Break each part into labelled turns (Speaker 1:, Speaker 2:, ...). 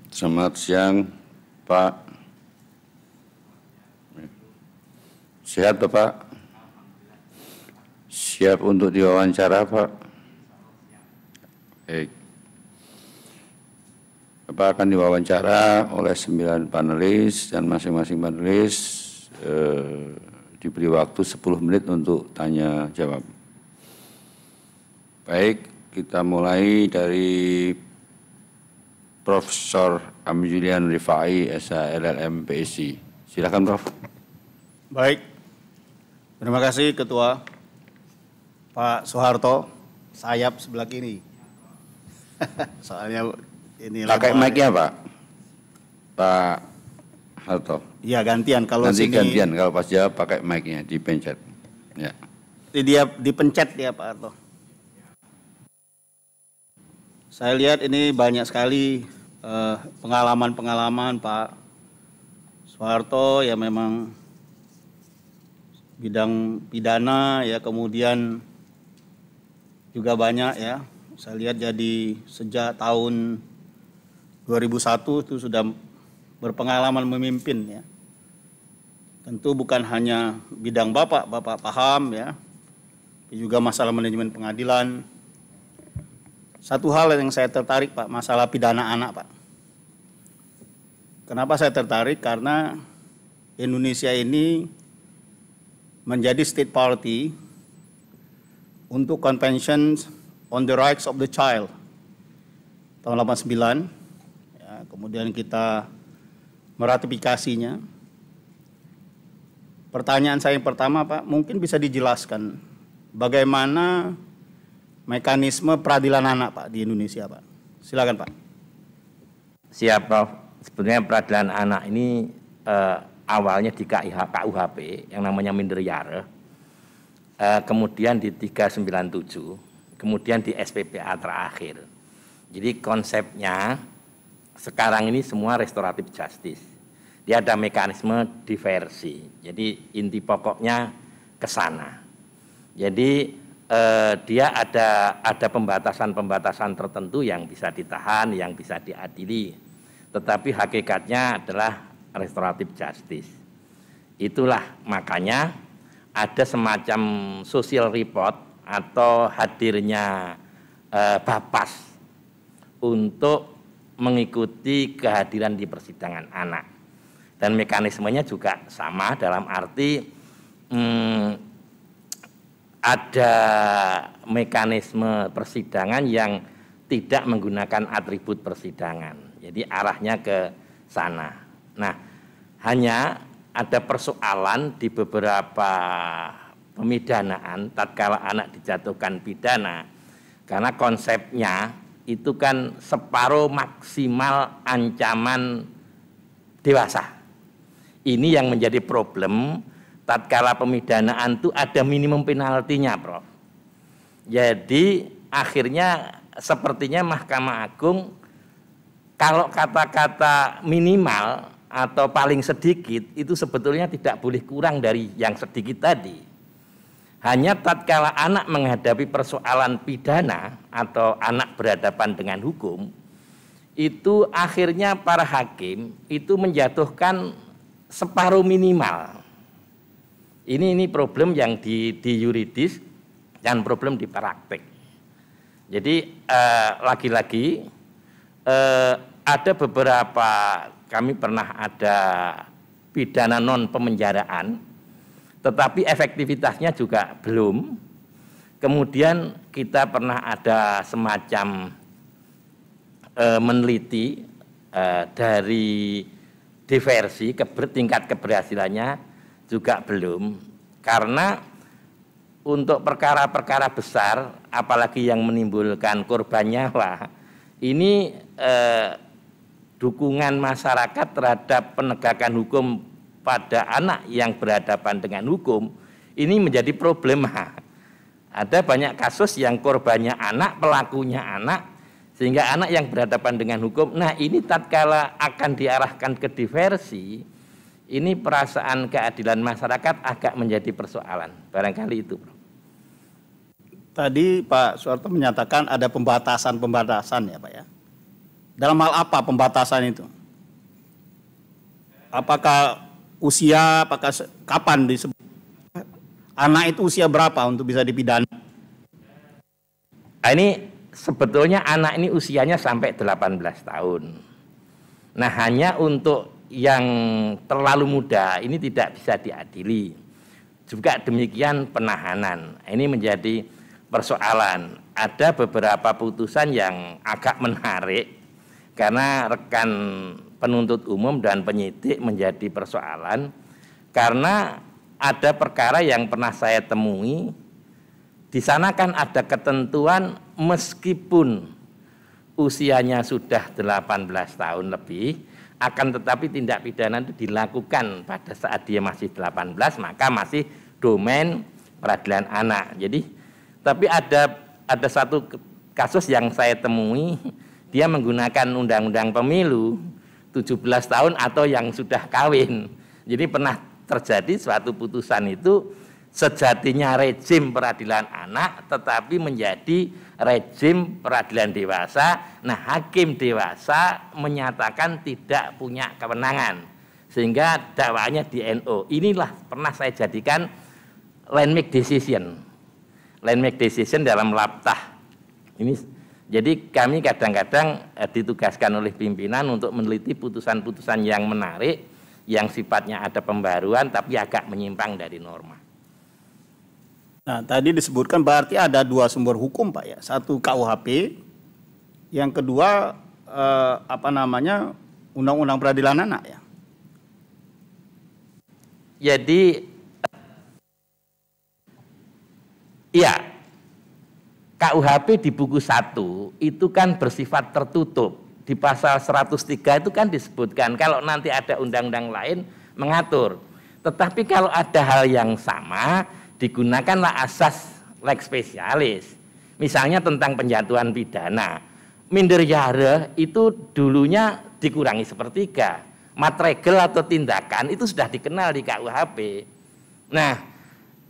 Speaker 1: Selamat siang, Pak. Sehat, Bapak? Siap untuk diwawancara, Pak? Baik. Bapak akan diwawancara oleh 9 panelis dan masing-masing panelis diberi waktu 10 menit untuk tanya jawab. Baik, kita mulai dari Profesor Ami Julian Rifai, SHLLM PSI. Silakan, Prof.
Speaker 2: Baik, terima kasih Ketua Pak Soeharto, sayap sebelah kiri. Soalnya ini
Speaker 1: pakai mic-nya, Pak Harto.
Speaker 2: Iya, gantian kalau
Speaker 1: nanti
Speaker 2: sini.
Speaker 1: Gantian kalau pas jawab pakai mic-nya, dipencet. Ya.
Speaker 2: Dia dipencet ya Pak Harto. Saya lihat ini banyak sekali pengalaman-pengalaman Pak Soeharto ya, memang bidang pidana ya, kemudian juga banyak ya. Saya lihat jadi sejak tahun 2001 itu sudah berpengalaman memimpin ya. Tentu bukan hanya bidang Bapak paham ya, juga masalah manajemen pengadilan. Satu hal yang saya tertarik Pak, masalah pidana anak Pak. Kenapa saya tertarik? Karena Indonesia ini menjadi state party untuk Convention on the Rights of the Child tahun 89. Ya, kemudian kita meratifikasinya. Pertanyaan saya yang pertama Pak, mungkin bisa dijelaskan bagaimana mekanisme peradilan anak Pak di Indonesia Pak. Silakan Pak.
Speaker 3: Siap Prof. Sebenarnya peradilan anak ini awalnya di KUHP yang namanya Minderjaren, kemudian di 397, kemudian di SPPA terakhir. Jadi konsepnya sekarang ini semua restoratif justice. Dia ada mekanisme diversi. Jadi inti pokoknya ke sana. Jadi dia ada pembatasan-pembatasan tertentu yang bisa ditahan, yang bisa diadili, tetapi hakikatnya adalah restoratif justice. Itulah makanya ada semacam social report atau hadirnya Bapas untuk mengikuti kehadiran di persidangan anak, dan mekanismenya juga sama dalam arti ada mekanisme persidangan yang tidak menggunakan atribut persidangan. Jadi arahnya ke sana. Nah, hanya ada persoalan di beberapa pemidanaan tatkala anak dijatuhkan pidana, karena konsepnya itu kan separuh maksimal ancaman dewasa. Ini yang menjadi problem. Tatkala pemidanaan itu ada minimum penaltinya, Prof. Jadi akhirnya sepertinya Mahkamah Agung kalau kata-kata minimal atau paling sedikit itu sebetulnya tidak boleh kurang dari yang sedikit tadi. Hanya tatkala anak menghadapi persoalan pidana atau anak berhadapan dengan hukum, itu akhirnya para hakim itu menjatuhkan separuh minimal. Ini problem yang di yuridis dan problem di praktek. Jadi lagi-lagi ada beberapa, kami pernah ada pidana non pemenjaraan, tetapi efektivitasnya juga belum. Kemudian kita pernah ada semacam meneliti dari diversi, tingkat keberhasilannya juga belum, karena untuk perkara-perkara besar, apalagi yang menimbulkan korban nyawa, ini dukungan masyarakat terhadap penegakan hukum pada anak yang berhadapan dengan hukum ini menjadi problema. Ada banyak kasus yang korbannya anak, pelakunya anak, sehingga anak yang berhadapan dengan hukum. Nah, ini tatkala akan diarahkan ke diversi, ini perasaan keadilan masyarakat agak menjadi persoalan. Barangkali itu, Bro.
Speaker 2: Tadi Pak Soeharto menyatakan ada pembatasan-pembatasan ya Pak ya. Dalam hal apa pembatasan itu? Apakah usia, kapan disebut? Anak itu usia berapa untuk bisa dipidana?
Speaker 3: Nah, ini sebetulnya anak ini usianya sampai 18 tahun. Nah, hanya untuk yang terlalu muda ini tidak bisa diadili. Juga demikian penahanan. Ini menjadi persoalan. Ada beberapa putusan yang agak menarik karena rekan penuntut umum dan penyidik menjadi persoalan karena ada perkara yang pernah saya temui. Di sana kan ada ketentuan meskipun usianya sudah 18 tahun lebih, akan tetapi tindak pidana itu dilakukan pada saat dia masih 18, maka masih domain peradilan anak. Jadi, tapi ada satu kasus yang saya temui, dia menggunakan undang-undang pemilu 17 tahun atau yang sudah kawin. Jadi pernah terjadi suatu putusan itu sejatinya rejim peradilan anak tetapi menjadi rejim peradilan dewasa. Nah, hakim dewasa menyatakan tidak punya kewenangan sehingga dakwaannya di NO. Inilah pernah saya jadikan landmark decision. Landmark decision dalam laptah. Ini jadi kami kadang-kadang ditugaskan oleh pimpinan untuk meneliti putusan-putusan yang menarik yang sifatnya ada pembaruan tapi agak menyimpang dari norma.
Speaker 2: Nah, tadi disebutkan berarti ada dua sumber hukum, Pak ya. Satu KUHP, yang kedua Undang-Undang Peradilan Anak ya.
Speaker 3: Jadi iya, KUHP di buku 1 itu kan bersifat tertutup. Di pasal 103 itu kan disebutkan kalau nanti ada undang-undang lain mengatur. Tetapi kalau ada hal yang sama, digunakanlah asas lex specialis. Misalnya tentang penjatuhan pidana. Minder yara itu dulunya dikurangi sepertiga. Matregel atau tindakan itu sudah dikenal di KUHP. Nah,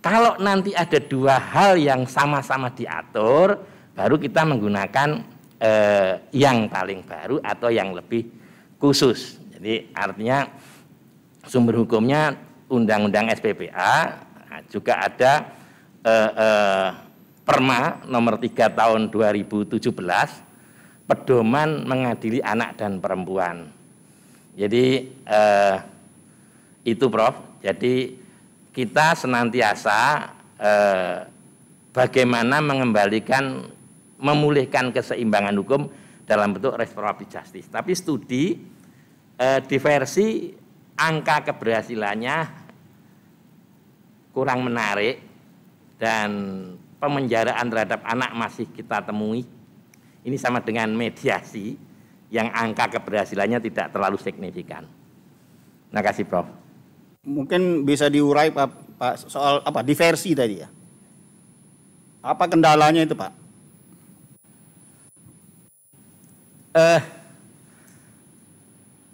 Speaker 3: kalau nanti ada dua hal yang sama-sama diatur, baru kita menggunakan yang paling baru atau yang lebih khusus. Jadi artinya sumber hukumnya Undang-Undang SPPA, juga ada Perma nomor 3 tahun 2017, pedoman mengadili anak dan perempuan. Jadi itu Prof. Jadi kita senantiasa bagaimana memulihkan keseimbangan hukum dalam bentuk restoratif justice. Tapi studi diversi angka keberhasilannya kurang menarik dan pemenjaraan terhadap anak masih kita temui. Ini sama dengan mediasi yang angka keberhasilannya tidak terlalu signifikan. Terima kasih, Prof.
Speaker 2: Mungkin bisa diurai Pak soal diversi tadi ya. Apa kendalanya itu, Pak?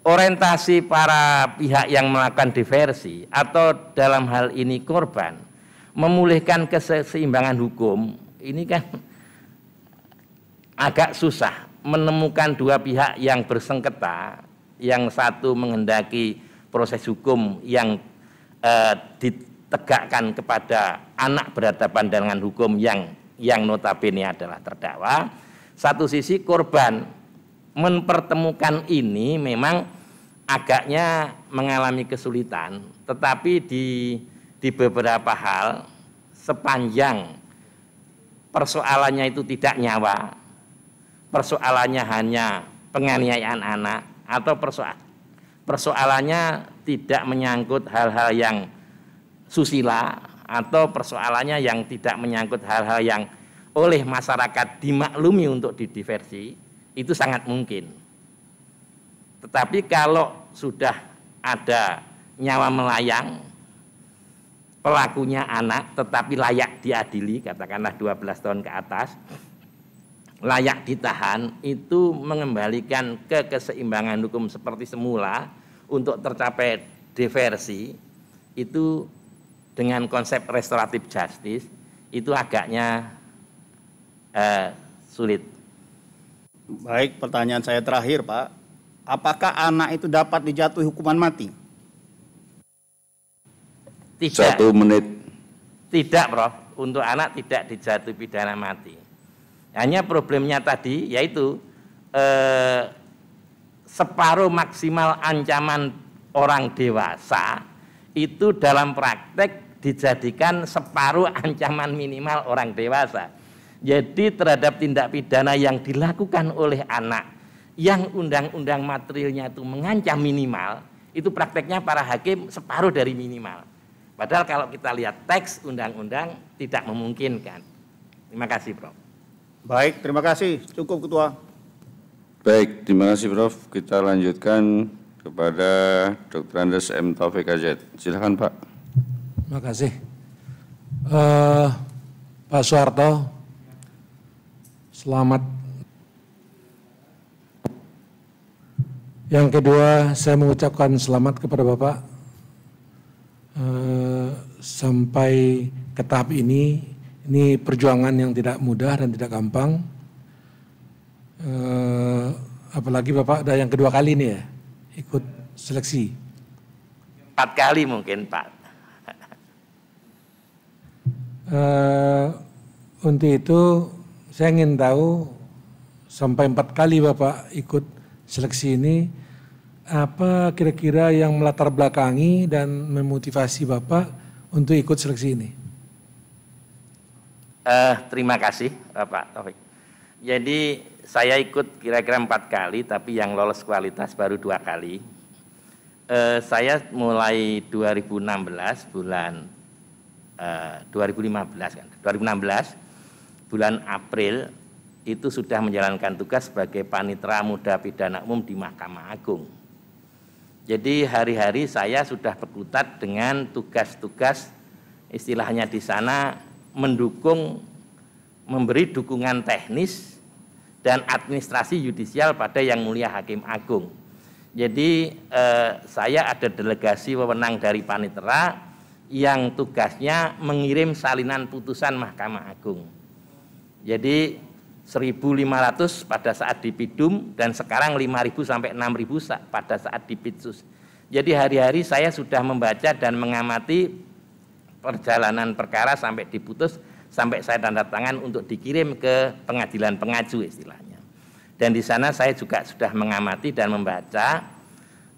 Speaker 3: Orientasi para pihak yang melakukan diversi atau dalam hal ini korban memulihkan keseimbangan hukum ini kan agak susah menemukan dua pihak yang bersengketa, yang satu menghendaki proses hukum yang ditegakkan kepada anak berhadapan dengan hukum yang notabene adalah terdakwa. Satu sisi korban mempertemukan ini memang agaknya mengalami kesulitan, tetapi di beberapa hal sepanjang persoalannya itu tidak nyawa, persoalannya hanya penganiayaan anak, atau persoalannya tidak menyangkut hal-hal yang susila, atau persoalannya yang tidak menyangkut hal-hal yang oleh masyarakat dimaklumi untuk didiversi, itu sangat mungkin. Tetapi kalau sudah ada nyawa melayang, pelakunya anak tetapi layak diadili, katakanlah 12 tahun ke atas, layak ditahan, itu mengembalikan ke keseimbangan hukum seperti semula untuk tercapai diversi, itu dengan konsep restoratif justice itu agaknya sulit.
Speaker 2: Baik, pertanyaan saya terakhir, Pak. Apakah anak itu dapat dijatuhi hukuman mati?
Speaker 3: Tidak.
Speaker 1: 1 menit.
Speaker 3: Tidak, Prof. Untuk anak tidak dijatuhi pidana mati. Hanya problemnya tadi yaitu separuh maksimal ancaman orang dewasa itu dalam praktek dijadikan separuh ancaman minimal orang dewasa. Jadi terhadap tindak pidana yang dilakukan oleh anak yang undang-undang materialnya itu mengancam minimal, itu prakteknya para hakim separuh dari minimal. Padahal kalau kita lihat teks undang-undang tidak memungkinkan. Terima kasih, Prof.
Speaker 2: Baik, terima kasih. Cukup, Ketua.
Speaker 1: Baik, terima kasih Prof. Kita lanjutkan kepada Dr. Andes M. Taufik AZ. Silakan Pak.
Speaker 4: Terima kasih. Pak Soeharto, selamat. Yang kedua, saya mengucapkan selamat kepada Bapak sampai ke tahap ini perjuangan yang tidak mudah dan tidak gampang. Apalagi Bapak ada yang kedua kali ini ya, ikut seleksi.
Speaker 3: 4 kali mungkin, Pak.
Speaker 4: Untuk itu saya ingin tahu sampai 4 kali Bapak ikut seleksi ini, apa kira-kira yang melatar belakangi dan memotivasi Bapak untuk ikut seleksi ini?
Speaker 3: Terima kasih Bapak Taufik. Jadi saya ikut kira-kira 4 kali, tapi yang lolos kualitas baru 2 kali. Saya mulai 2016 bulan 2015 kan, 2016 bulan April itu sudah menjalankan tugas sebagai panitera muda pidana umum di Mahkamah Agung. Jadi hari-hari saya sudah berkutat dengan tugas-tugas istilahnya di sana mendukung, memberi dukungan teknis dan administrasi yudisial pada Yang Mulia Hakim Agung. Jadi saya ada delegasi wewenang dari panitera yang tugasnya mengirim salinan putusan Mahkamah Agung. Jadi 1.500 pada saat di Pidum dan sekarang 5.000 sampai 6.000 pada saat di Pitsus. Jadi hari-hari saya sudah membaca dan mengamati perjalanan perkara sampai diputus, sampai saya tanda tangan untuk dikirim ke pengadilan pengaju istilahnya. Dan di sana saya juga sudah mengamati dan membaca,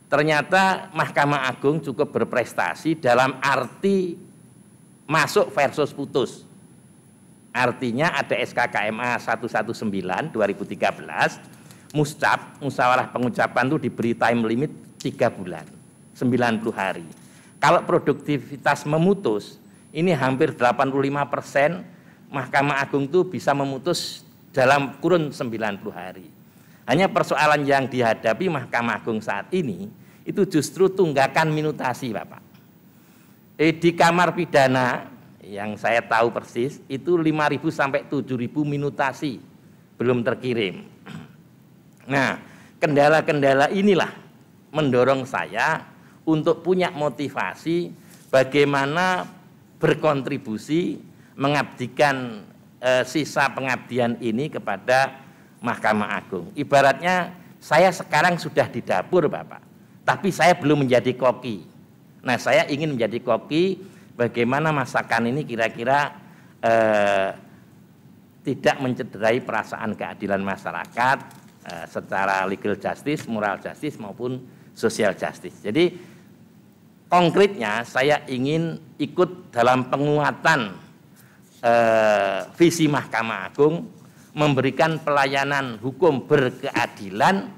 Speaker 3: ternyata Mahkamah Agung cukup berprestasi dalam arti masuk versus putus. Artinya ada SK KMA 119 2013, musyawarah pengucapan itu diberi time limit 3 bulan, 90 hari. Kalau produktivitas memutus, ini hampir 85% Mahkamah Agung itu bisa memutus dalam kurun 90 hari. Hanya persoalan yang dihadapi Mahkamah Agung saat ini, itu justru tunggakan minutasi Bapak. Di kamar pidana, yang saya tahu persis itu 5.000 sampai 7.000 minutasi belum terkirim. Nah, kendala-kendala inilah mendorong saya untuk punya motivasi bagaimana berkontribusi mengabdikan sisa pengabdian ini kepada Mahkamah Agung. Ibaratnya saya sekarang sudah di dapur Bapak, tapi saya belum menjadi koki. Nah, saya ingin menjadi koki. Bagaimana masakan ini kira-kira tidak mencederai perasaan keadilan masyarakat secara legal justice, moral justice maupun social justice. Jadi konkretnya saya ingin ikut dalam penguatan visi Mahkamah Agung memberikan pelayanan hukum berkeadilan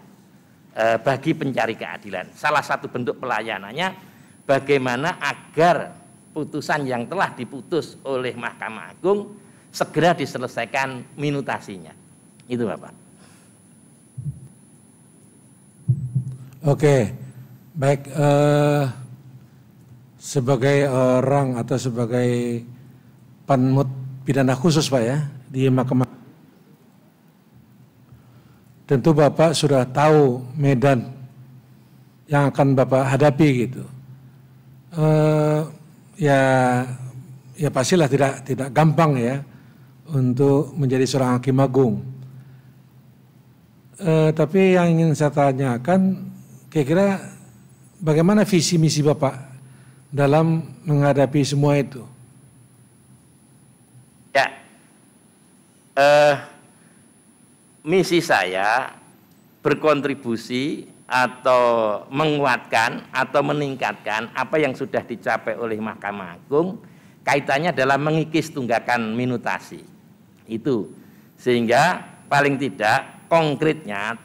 Speaker 3: bagi pencari keadilan. Salah satu bentuk pelayanannya bagaimana agar putusan yang telah diputus oleh Mahkamah Agung segera diselesaikan minutasinya. Itu Bapak.
Speaker 4: Oke, baik. Sebagai orang atau sebagai penmut pidana khusus Pak ya di Mahkamah, tentu Bapak sudah tahu medan yang akan Bapak hadapi gitu. Ya pastilah tidak gampang ya untuk menjadi seorang hakim agung. Tapi yang ingin saya tanyakan, kira-kira bagaimana visi misi Bapak dalam menghadapi semua itu?
Speaker 3: Ya, misi saya berkontribusi atau menguatkan atau meningkatkan apa yang sudah dicapai oleh Mahkamah Agung kaitannya dalam mengikis tunggakan minutasi itu, sehingga paling tidak konkretnya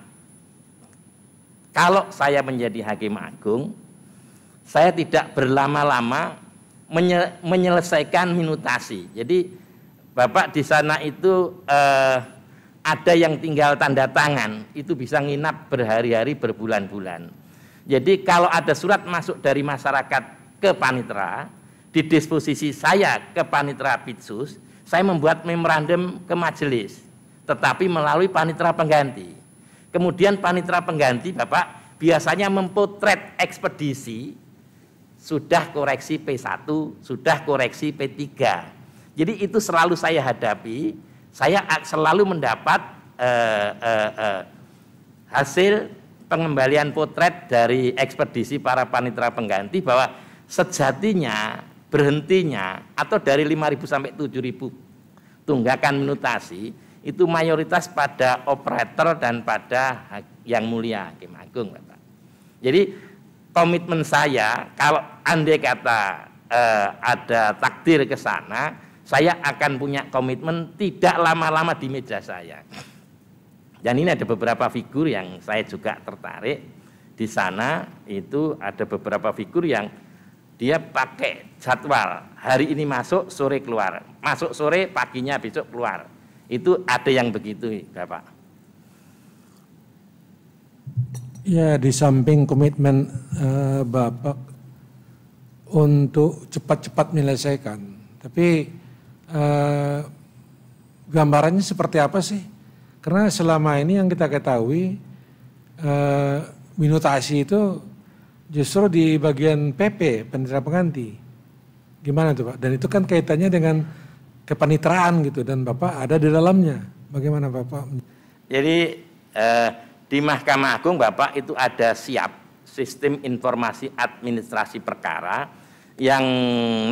Speaker 3: kalau saya menjadi hakim agung, saya tidak berlama-lama menyelesaikan minutasi. Jadi Bapak di sana itu ada yang tinggal tanda tangan, itu bisa nginap berhari-hari, berbulan-bulan. Jadi kalau ada surat masuk dari masyarakat ke panitera, di disposisi saya ke panitera Pitsus, saya membuat memorandum ke majelis, tetapi melalui panitera pengganti. Kemudian panitera pengganti Bapak biasanya mempotret ekspedisi, sudah koreksi P1, sudah koreksi P3. Jadi itu selalu saya hadapi. Saya selalu mendapat hasil pengembalian potret dari ekspedisi para panitera pengganti bahwa sejatinya berhentinya atau dari 5.000 sampai 7.000 tunggakan minutasi itu mayoritas pada operator dan pada yang mulia Hakim Agung, Bapak. Jadi komitmen saya kalau andai kata ada takdir ke sana, saya akan punya komitmen tidak lama-lama di meja saya. Dan ini ada beberapa figur yang saya juga tertarik. Di sana itu ada beberapa figur yang dia pakai jadwal. Hari ini masuk, sore keluar. Masuk sore, paginya besok keluar. Itu ada yang begitu, Bapak.
Speaker 4: Ya, di samping komitmen Bapak untuk cepat-cepat menyelesaikan, tapi gambarannya seperti apa sih? Karena selama ini yang kita ketahui minutasi itu justru di bagian PP, panitera pengganti. Gimana tuh Pak? Dan itu kan kaitannya dengan kepanitraan gitu, dan Bapak ada di dalamnya. Bagaimana Bapak?
Speaker 3: Jadi di Mahkamah Agung Bapak itu ada siap sistem informasi administrasi perkara yang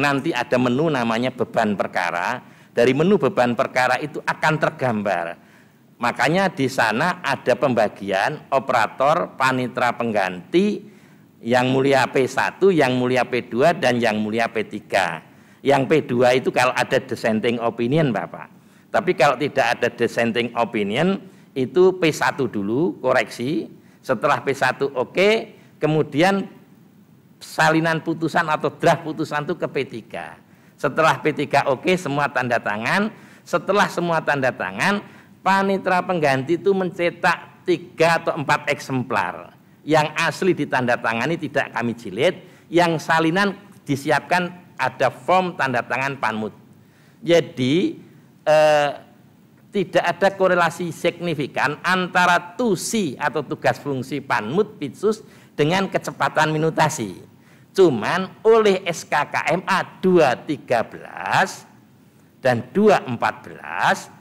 Speaker 3: nanti ada menu namanya beban perkara. Dari menu beban perkara itu akan tergambar. Makanya di sana ada pembagian operator, panitera pengganti, yang mulia P1, yang mulia P2, dan yang mulia P3. Yang P2 itu kalau ada dissenting opinion Bapak. Tapi kalau tidak ada dissenting opinion itu P1 dulu koreksi, setelah P1 oke, kemudian salinan putusan atau draft putusan itu ke P3. Setelah P3 oke, semua tanda tangan. Setelah semua tanda tangan, panitera pengganti itu mencetak 3 atau 4 eksemplar. Yang asli ditandatangani tidak kami jilid, yang salinan disiapkan ada form tanda tangan Panmut. Jadi tidak ada korelasi signifikan antara tusi atau tugas fungsi Panmut Pitsus dengan kecepatan minutasi. Cuman oleh SKKMA 213 dan 214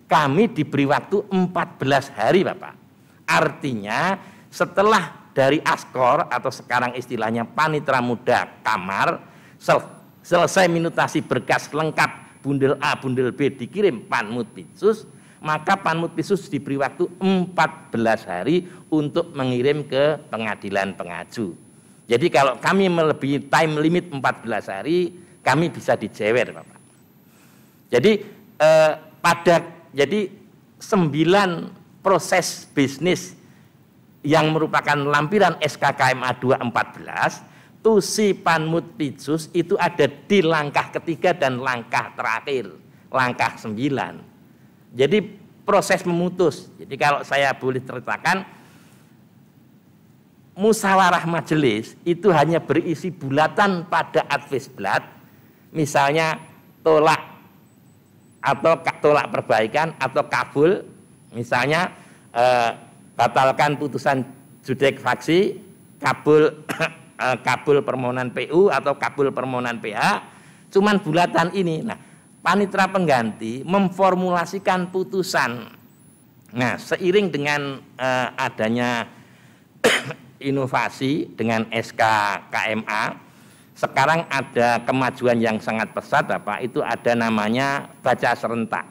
Speaker 3: kami diberi waktu 14 hari Bapak. Artinya setelah dari askor atau sekarang istilahnya panitera muda kamar selesai minutasi berkas lengkap bundel A, bundel B dikirim Panmut Pitsus, maka Panmut Pitsus diberi waktu 14 hari untuk mengirim ke pengadilan pengaju. Jadi kalau kami melebihi time limit 14 hari, kami bisa dijewer, Bapak. Jadi jadi 9 proses bisnis yang merupakan lampiran SKKMA 214, tusi Panmut Pitsus itu ada di langkah ketiga dan langkah terakhir, langkah 9. Jadi proses memutus. Jadi kalau saya boleh ceritakan, musyawarah majelis itu hanya berisi bulatan pada advisblad, misalnya tolak atau tolak perbaikan atau kabul, misalnya batalkan putusan judek faksi, kabul permohonan PU atau kabul permohonan PH, cuman bulatan ini. Nah, panitera pengganti memformulasikan putusan Nah, seiring dengan adanya inovasi dengan SK KMA, sekarang ada kemajuan yang sangat pesat, Bapak, itu ada namanya baca serentak.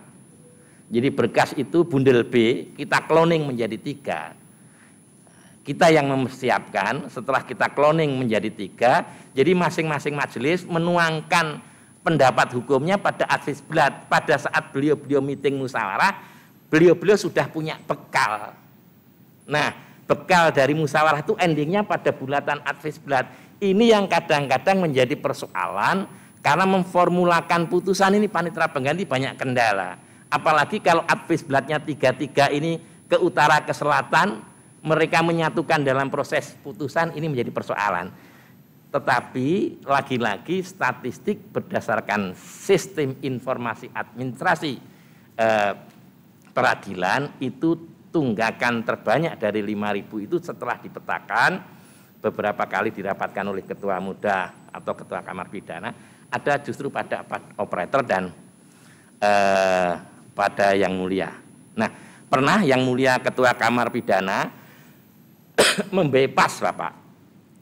Speaker 3: Jadi berkas itu bundel B, kita cloning menjadi 3. Kita yang mempersiapkan, setelah kita cloning menjadi 3, jadi masing-masing majelis menuangkan pendapat hukumnya pada advisblat. Pada saat beliau-beliau meeting musyawarah, beliau-beliau sudah punya bekal. Nah, bekal dari musyawarah itu endingnya pada bulatan advisblat. Ini yang kadang-kadang menjadi persoalan karena memformulakan putusan ini panitera pengganti banyak kendala. Apalagi kalau advisblatnya 3-3 ini ke utara ke selatan, mereka menyatukan dalam proses putusan, ini menjadi persoalan. Tetapi lagi-lagi statistik berdasarkan sistem informasi administrasi peradilan itu tunggakan terbanyak dari 5.000 itu setelah dipetakan beberapa kali dirapatkan oleh ketua muda atau ketua kamar pidana, ada justru pada operator dan pada yang mulia. Nah, pernah yang mulia ketua kamar pidana membypass, Bapak.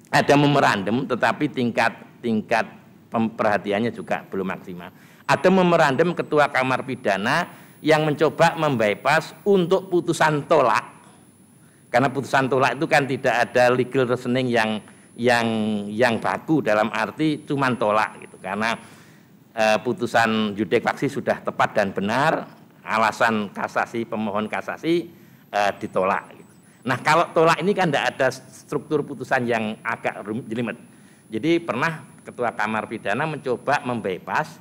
Speaker 3: Ada memorandum tetapi tingkat perhatiannya juga belum maksimal. Ada memorandum ketua kamar pidana yang mencoba membypass untuk putusan tolak. Karena putusan tolak itu kan tidak ada legal reasoning yang baku, dalam arti cuman tolak gitu. Karena putusan judek faksi sudah tepat dan benar, alasan kasasi pemohon kasasi ditolak gitu. Nah, kalau tolak ini kan tidak ada struktur putusan yang agak jelimet. Jadi pernah ketua kamar pidana mencoba membypass,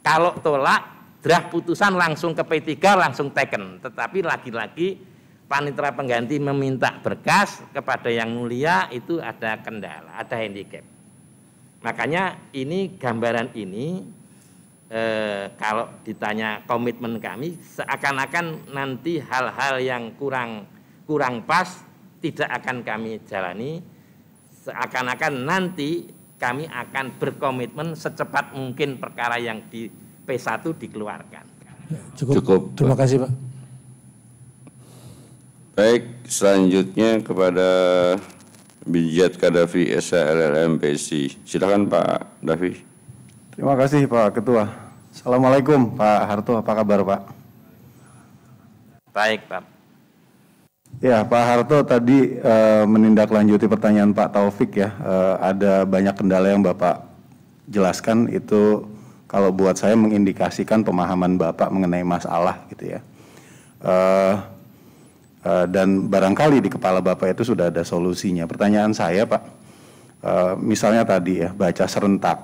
Speaker 3: kalau tolak draft putusan langsung ke P3 langsung taken. Tetapi lagi-lagi panitera pengganti meminta berkas kepada yang mulia, itu ada kendala, ada handicap. Makanya ini gambaran ini kalau ditanya komitmen kami, seakan-akan nanti hal-hal yang kurang pas tidak akan kami jalani, seakan-akan nanti kami akan berkomitmen secepat mungkin perkara yang di P1 dikeluarkan.
Speaker 4: Cukup. Terima kasih, Pak.
Speaker 1: Baik, selanjutnya kepada Bijat Kadafi SHLLM PSI. Silakan Pak Davi.
Speaker 5: Terima kasih Pak Ketua. Assalamualaikum Pak Harto, apa kabar Pak?
Speaker 3: Baik Pak.
Speaker 5: Ya, Pak Harto tadi menindaklanjuti pertanyaan Pak Taufik ya, ada banyak kendala yang Bapak jelaskan, itu kalau buat saya mengindikasikan pemahaman Bapak mengenai masalah gitu ya. Dan barangkali di kepala Bapak itu sudah ada solusinya. Pertanyaan saya Pak, misalnya tadi ya, baca serentak,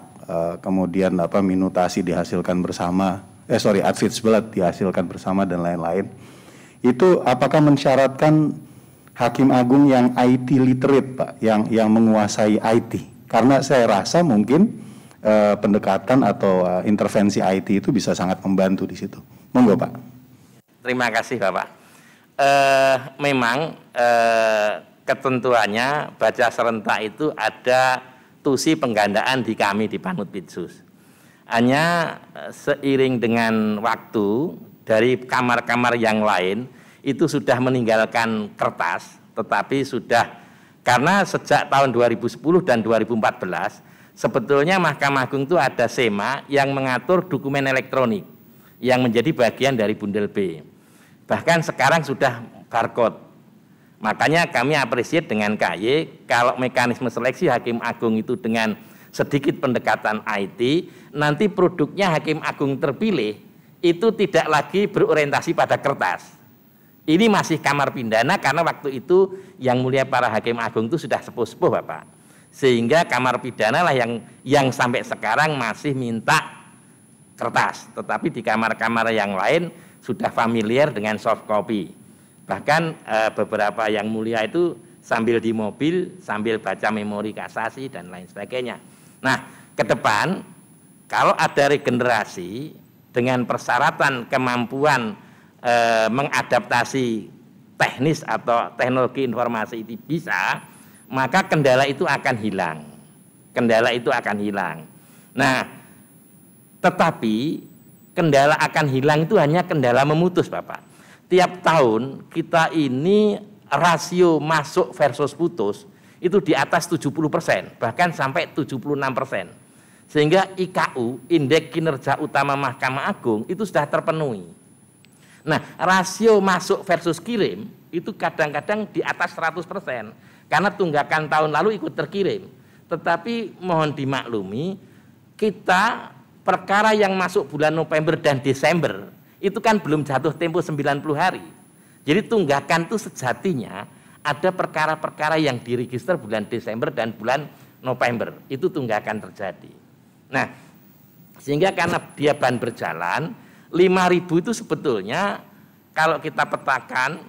Speaker 5: kemudian minutasi dihasilkan bersama, advisblat dihasilkan bersama dan lain-lain. Itu apakah mensyaratkan hakim agung yang IT literate Pak, yang menguasai IT? Karena saya rasa mungkin pendekatan atau intervensi IT itu bisa sangat membantu di situ. Monggo Pak.
Speaker 3: Terima kasih Bapak. Memang ketentuannya baca serentak itu ada tusi penggandaan di kami di Panutpitsus. Hanya seiring dengan waktu dari kamar-kamar yang lain itu sudah meninggalkan kertas, tetapi sudah, karena sejak tahun 2010 dan 2014 sebetulnya Mahkamah Agung itu ada SEMA yang mengatur dokumen elektronik yang menjadi bagian dari bundel B. Bahkan sekarang sudah barcode. Makanya kami apresiasi dengan KY, kalau mekanisme seleksi Hakim Agung itu dengan sedikit pendekatan IT, nanti produknya Hakim Agung terpilih itu tidak lagi berorientasi pada kertas. Ini masih kamar pidana, karena waktu itu yang mulia para Hakim Agung itu sudah sepuh-sepuh Bapak. Sehingga kamar pidana lah yang sampai sekarang masih minta kertas. Tetapi di kamar-kamar yang lain sudah familiar dengan soft copy. Bahkan beberapa yang mulia itu sambil di mobil, sambil baca memori kasasi dan lain sebagainya. Nah, ke depan kalau ada regenerasi dengan persyaratan kemampuan mengadaptasi teknis atau teknologi informasi itu bisa, maka kendala itu akan hilang. Kendala itu akan hilang. Nah, tetapi kendala akan hilang itu hanya kendala memutus Bapak. tiap tahun kita ini rasio masuk versus putus itu di atas 70%, bahkan sampai 76%. Sehingga IKU, Indeks Kinerja Utama Mahkamah Agung, itu sudah terpenuhi. Nah, rasio masuk versus kirim itu kadang-kadang di atas 100%, karena tunggakan tahun lalu ikut terkirim. Tetapi mohon dimaklumi, kita perkara yang masuk bulan November dan Desember, itu kan belum jatuh tempo 90 hari. Jadi tunggakan itu sejatinya ada perkara-perkara yang diregister bulan Desember dan bulan November, itu tunggakan terjadi. Nah, sehingga karena dia ban berjalan, 5.000 itu sebetulnya kalau kita petakan,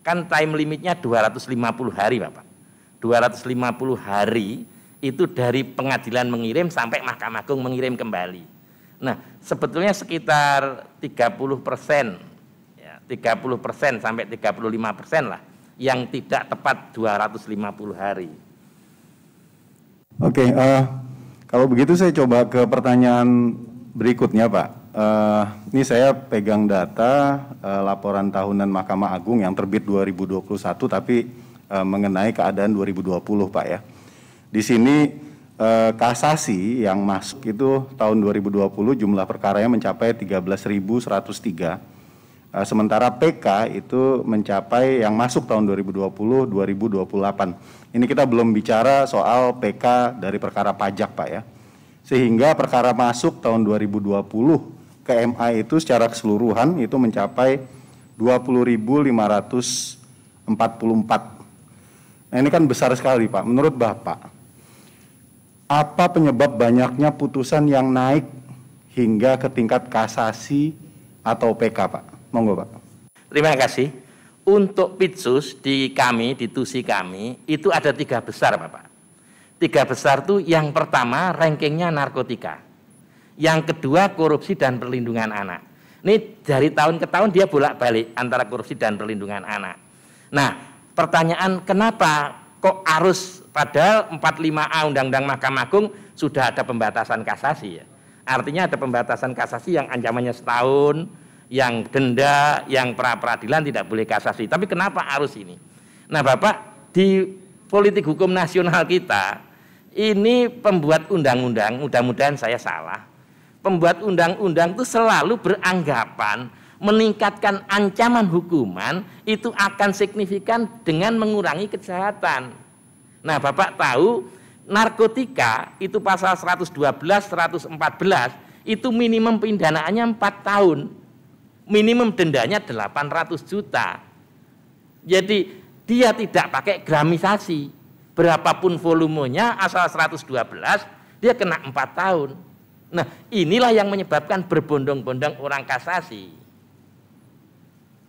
Speaker 3: kan time limitnya 250 hari Bapak. 250 hari itu dari pengadilan mengirim sampai Mahkamah Agung mengirim kembali. Nah, sebetulnya sekitar 30%, ya, 30% sampai 35% lah yang tidak tepat 250 hari.
Speaker 5: Oke, kalau begitu saya coba ke pertanyaan berikutnya Pak. Ini saya pegang data laporan tahunan Mahkamah Agung yang terbit 2021 tapi mengenai keadaan 2020 Pak ya. Di sini kasasi yang masuk itu tahun 2020 jumlah perkaranya mencapai 13.103. Sementara PK itu mencapai yang masuk tahun 2020 2028. Ini kita belum bicara soal PK dari perkara pajak Pak ya. Sehingga perkara masuk tahun 2020 ke MA itu secara keseluruhan itu mencapai 20.544. Nah, ini kan besar sekali Pak. Menurut Bapak, apa penyebab banyaknya putusan yang naik hingga ke tingkat kasasi atau PK Pak? Monggo Pak.
Speaker 3: Terima kasih. Untuk Pitsus di kami, di TUSI kami, itu ada 3 besar Bapak. 3 besar itu yang pertama rankingnya narkotika. Yang kedua korupsi dan perlindungan anak. Ini dari tahun ke tahun dia bolak-balik antara korupsi dan perlindungan anak. Nah, pertanyaan kenapa kok harus, padahal 45A Undang-Undang Mahkamah Agung sudah ada pembatasan kasasi ya. Artinya ada pembatasan kasasi yang ancamannya setahun, yang denda, yang pra-peradilan tidak boleh kasasi. Tapi kenapa harus ini? Nah Bapak, di politik hukum nasional kita, ini pembuat undang-undang, mudah-mudahan saya salah, pembuat undang-undang itu selalu beranggapan meningkatkan ancaman hukuman itu akan signifikan dengan mengurangi kejahatan. Nah Bapak tahu, narkotika itu pasal 112, 114, itu minimum pidanaannya 4 tahun. Minimum dendanya 800 juta. Jadi dia tidak pakai gramisasi. Berapapun volumenya asal 112 dia kena 4 tahun. Nah, inilah yang menyebabkan berbondong-bondong orang kasasi.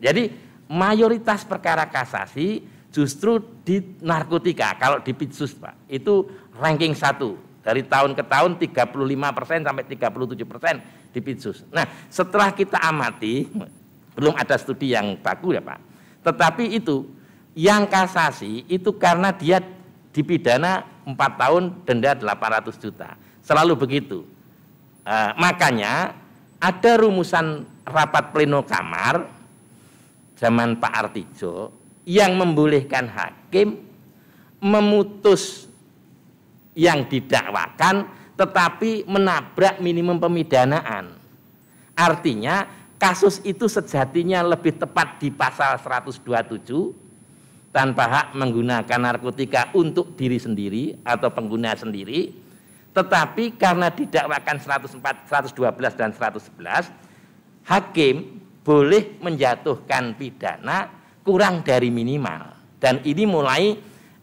Speaker 3: Jadi mayoritas perkara kasasi justru di narkotika. Kalau di Pitsus Pak, itu ranking 1. Dari tahun ke tahun 35% sampai 37% di Pitsus. Nah, setelah kita amati, belum ada studi yang baku ya Pak. Tetapi itu, yang kasasi itu karena dia dipidana 4 tahun, denda 800 juta. Selalu begitu. Makanya ada rumusan rapat pleno kamar zaman Pak Artijo yang membolehkan hakim memutus yang didakwakan tetapi menabrak minimum pemidanaan. Artinya kasus itu sejatinya lebih tepat di pasal 127 tanpa hak menggunakan narkotika untuk diri sendiri atau pengguna sendiri, tetapi karena didakwakan 104, 112 dan 111, hakim boleh menjatuhkan pidana kurang dari minimal. Dan ini mulai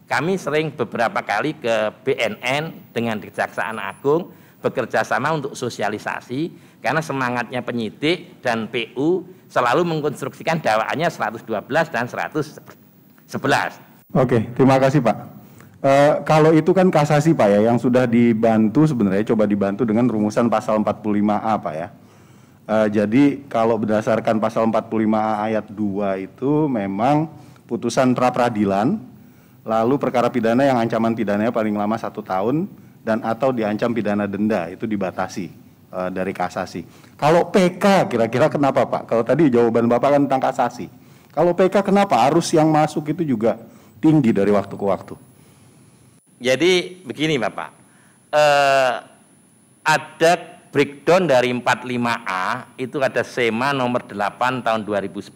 Speaker 3: kami sering beberapa kali ke BNN dengan Kejaksaan Agung bekerja sama untuk sosialisasi, karena semangatnya penyidik dan PU selalu mengkonstruksikan dakwaannya 112 dan 111.
Speaker 5: Oke, terima kasih Pak. Kalau itu kan kasasi Pak ya, yang sudah dibantu sebenarnya coba dibantu dengan rumusan pasal 45A Pak ya. Jadi kalau berdasarkan pasal 45A ayat 2 itu memang putusan pra-peradilan, lalu perkara pidana yang ancaman pidananya paling lama 1 tahun dan atau diancam pidana denda itu dibatasi. dari kasasi. Kalau PK kira-kira kenapa Pak? Kalau tadi jawaban Bapak kan tentang kasasi. Kalau PK kenapa arus yang masuk itu juga tinggi dari waktu ke waktu?
Speaker 3: Jadi begini Bapak, ada breakdown dari 45A itu ada SEMA nomor 8 tahun 2011.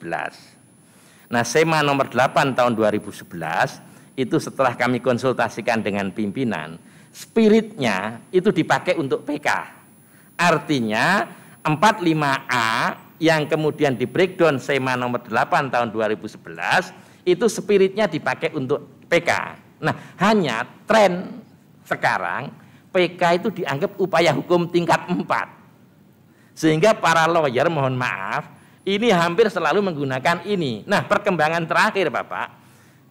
Speaker 3: Nah SEMA nomor 8 tahun 2011 itu setelah kami konsultasikan dengan pimpinan, spiritnya itu dipakai untuk PK. Artinya 45A yang kemudian di breakdown SEMA nomor 8 tahun 2011 itu spiritnya dipakai untuk PK. Nah hanya tren sekarang PK itu dianggap upaya hukum tingkat 4. Sehingga para lawyer mohon maaf ini hampir selalu menggunakan ini. Nah perkembangan terakhir Bapak,